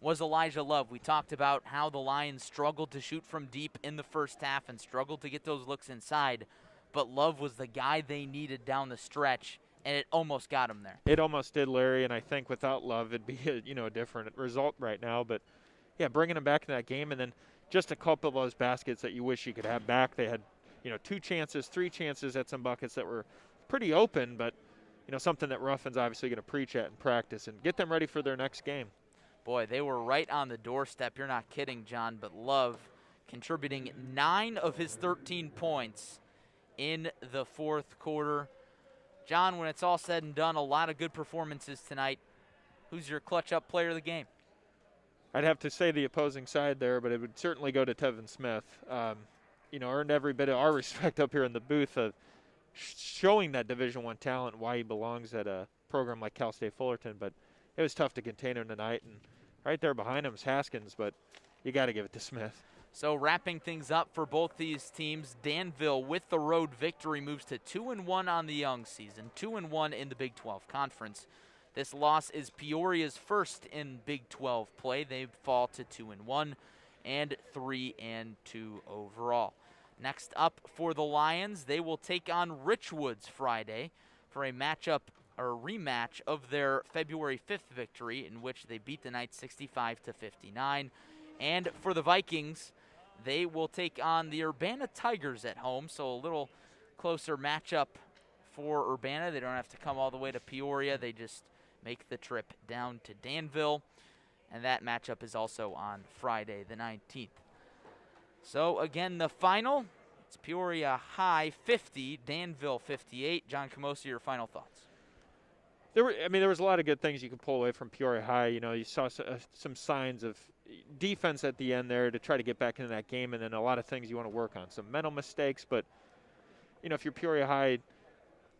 was Elijah Love. We talked about how the Lions struggled to shoot from deep in the first half and struggled to get those looks inside, but Love was the guy they needed down the stretch, and it almost got him there. It almost did, Larry, and I think without Love it'd be a different result right now. But yeah, bringing him back in that game, and then just a couple of those baskets that you wish you could have back. They had, 2 chances, 3 chances at some buckets that were pretty open, but, something that Ruffin's obviously going to preach at in practice and get them ready for their next game. Boy, they were right on the doorstep. You're not kidding, John, but Love contributing 9 of his 13 points in the fourth quarter. John, when it's all said and done, a lot of good performances tonight. Who's your clutch-up player of the game? I'd have to say the opposing side there, but it would certainly go to Tevin Smith. Earned every bit of our respect up here in the booth of showing that Division I talent, why he belongs at a program like Cal State Fullerton. But it was tough to contain him tonight. And right there behind him is Haskins, but you got to give it to Smith. So wrapping things up for both these teams, Danville with the road victory moves to 2-1 on the young season, 2-1 in the Big 12 Conference. This loss is Peoria's first in Big 12 play. They fall to 2-1 and 3-2 overall. Next up for the Lions, they will take on Richwoods Friday for a rematch of their February 5th victory, in which they beat the Knights 65-59. And for the Vikings, they will take on the Urbana Tigers at home, so a little closer matchup for Urbana. They don't have to come all the way to Peoria. They just make the trip down to Danville, and that matchup is also on Friday the 19th. So again, the final, it's Peoria High 50, Danville 58. John Camosi, your final thoughts? There was a lot of good things you could pull away from Peoria High. You saw some signs of defense at the end there to try to get back into that game, and then a lot of things you want to work on. Some mental mistakes, but, if you're Peoria High,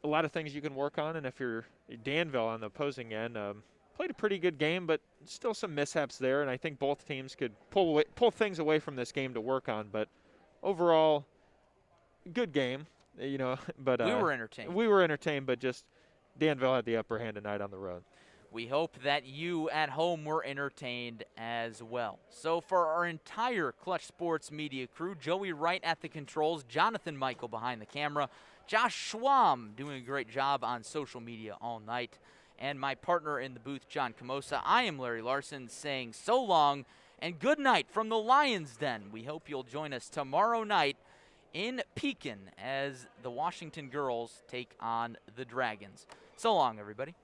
a lot of things you can work on, and if you're Danville on the opposing end, played a pretty good game, but still some mishaps there, and I think both teams could pull things away from this game to work on. But overall, good game, But we were entertained. We were entertained, but just Danville had the upper hand tonight on the road. We hope that you at home were entertained as well. So for our entire Clutch Sports media crew, Joey Wright at the controls, Jonathan Michael behind the camera, Josh Schwam doing a great job on social media all night, and my partner in the booth, John Camosa, I am Larry Larson, saying so long and good night from the Lions Den. We hope you'll join us tomorrow night in Pekin as the Washington girls take on the Dragons. So long, everybody.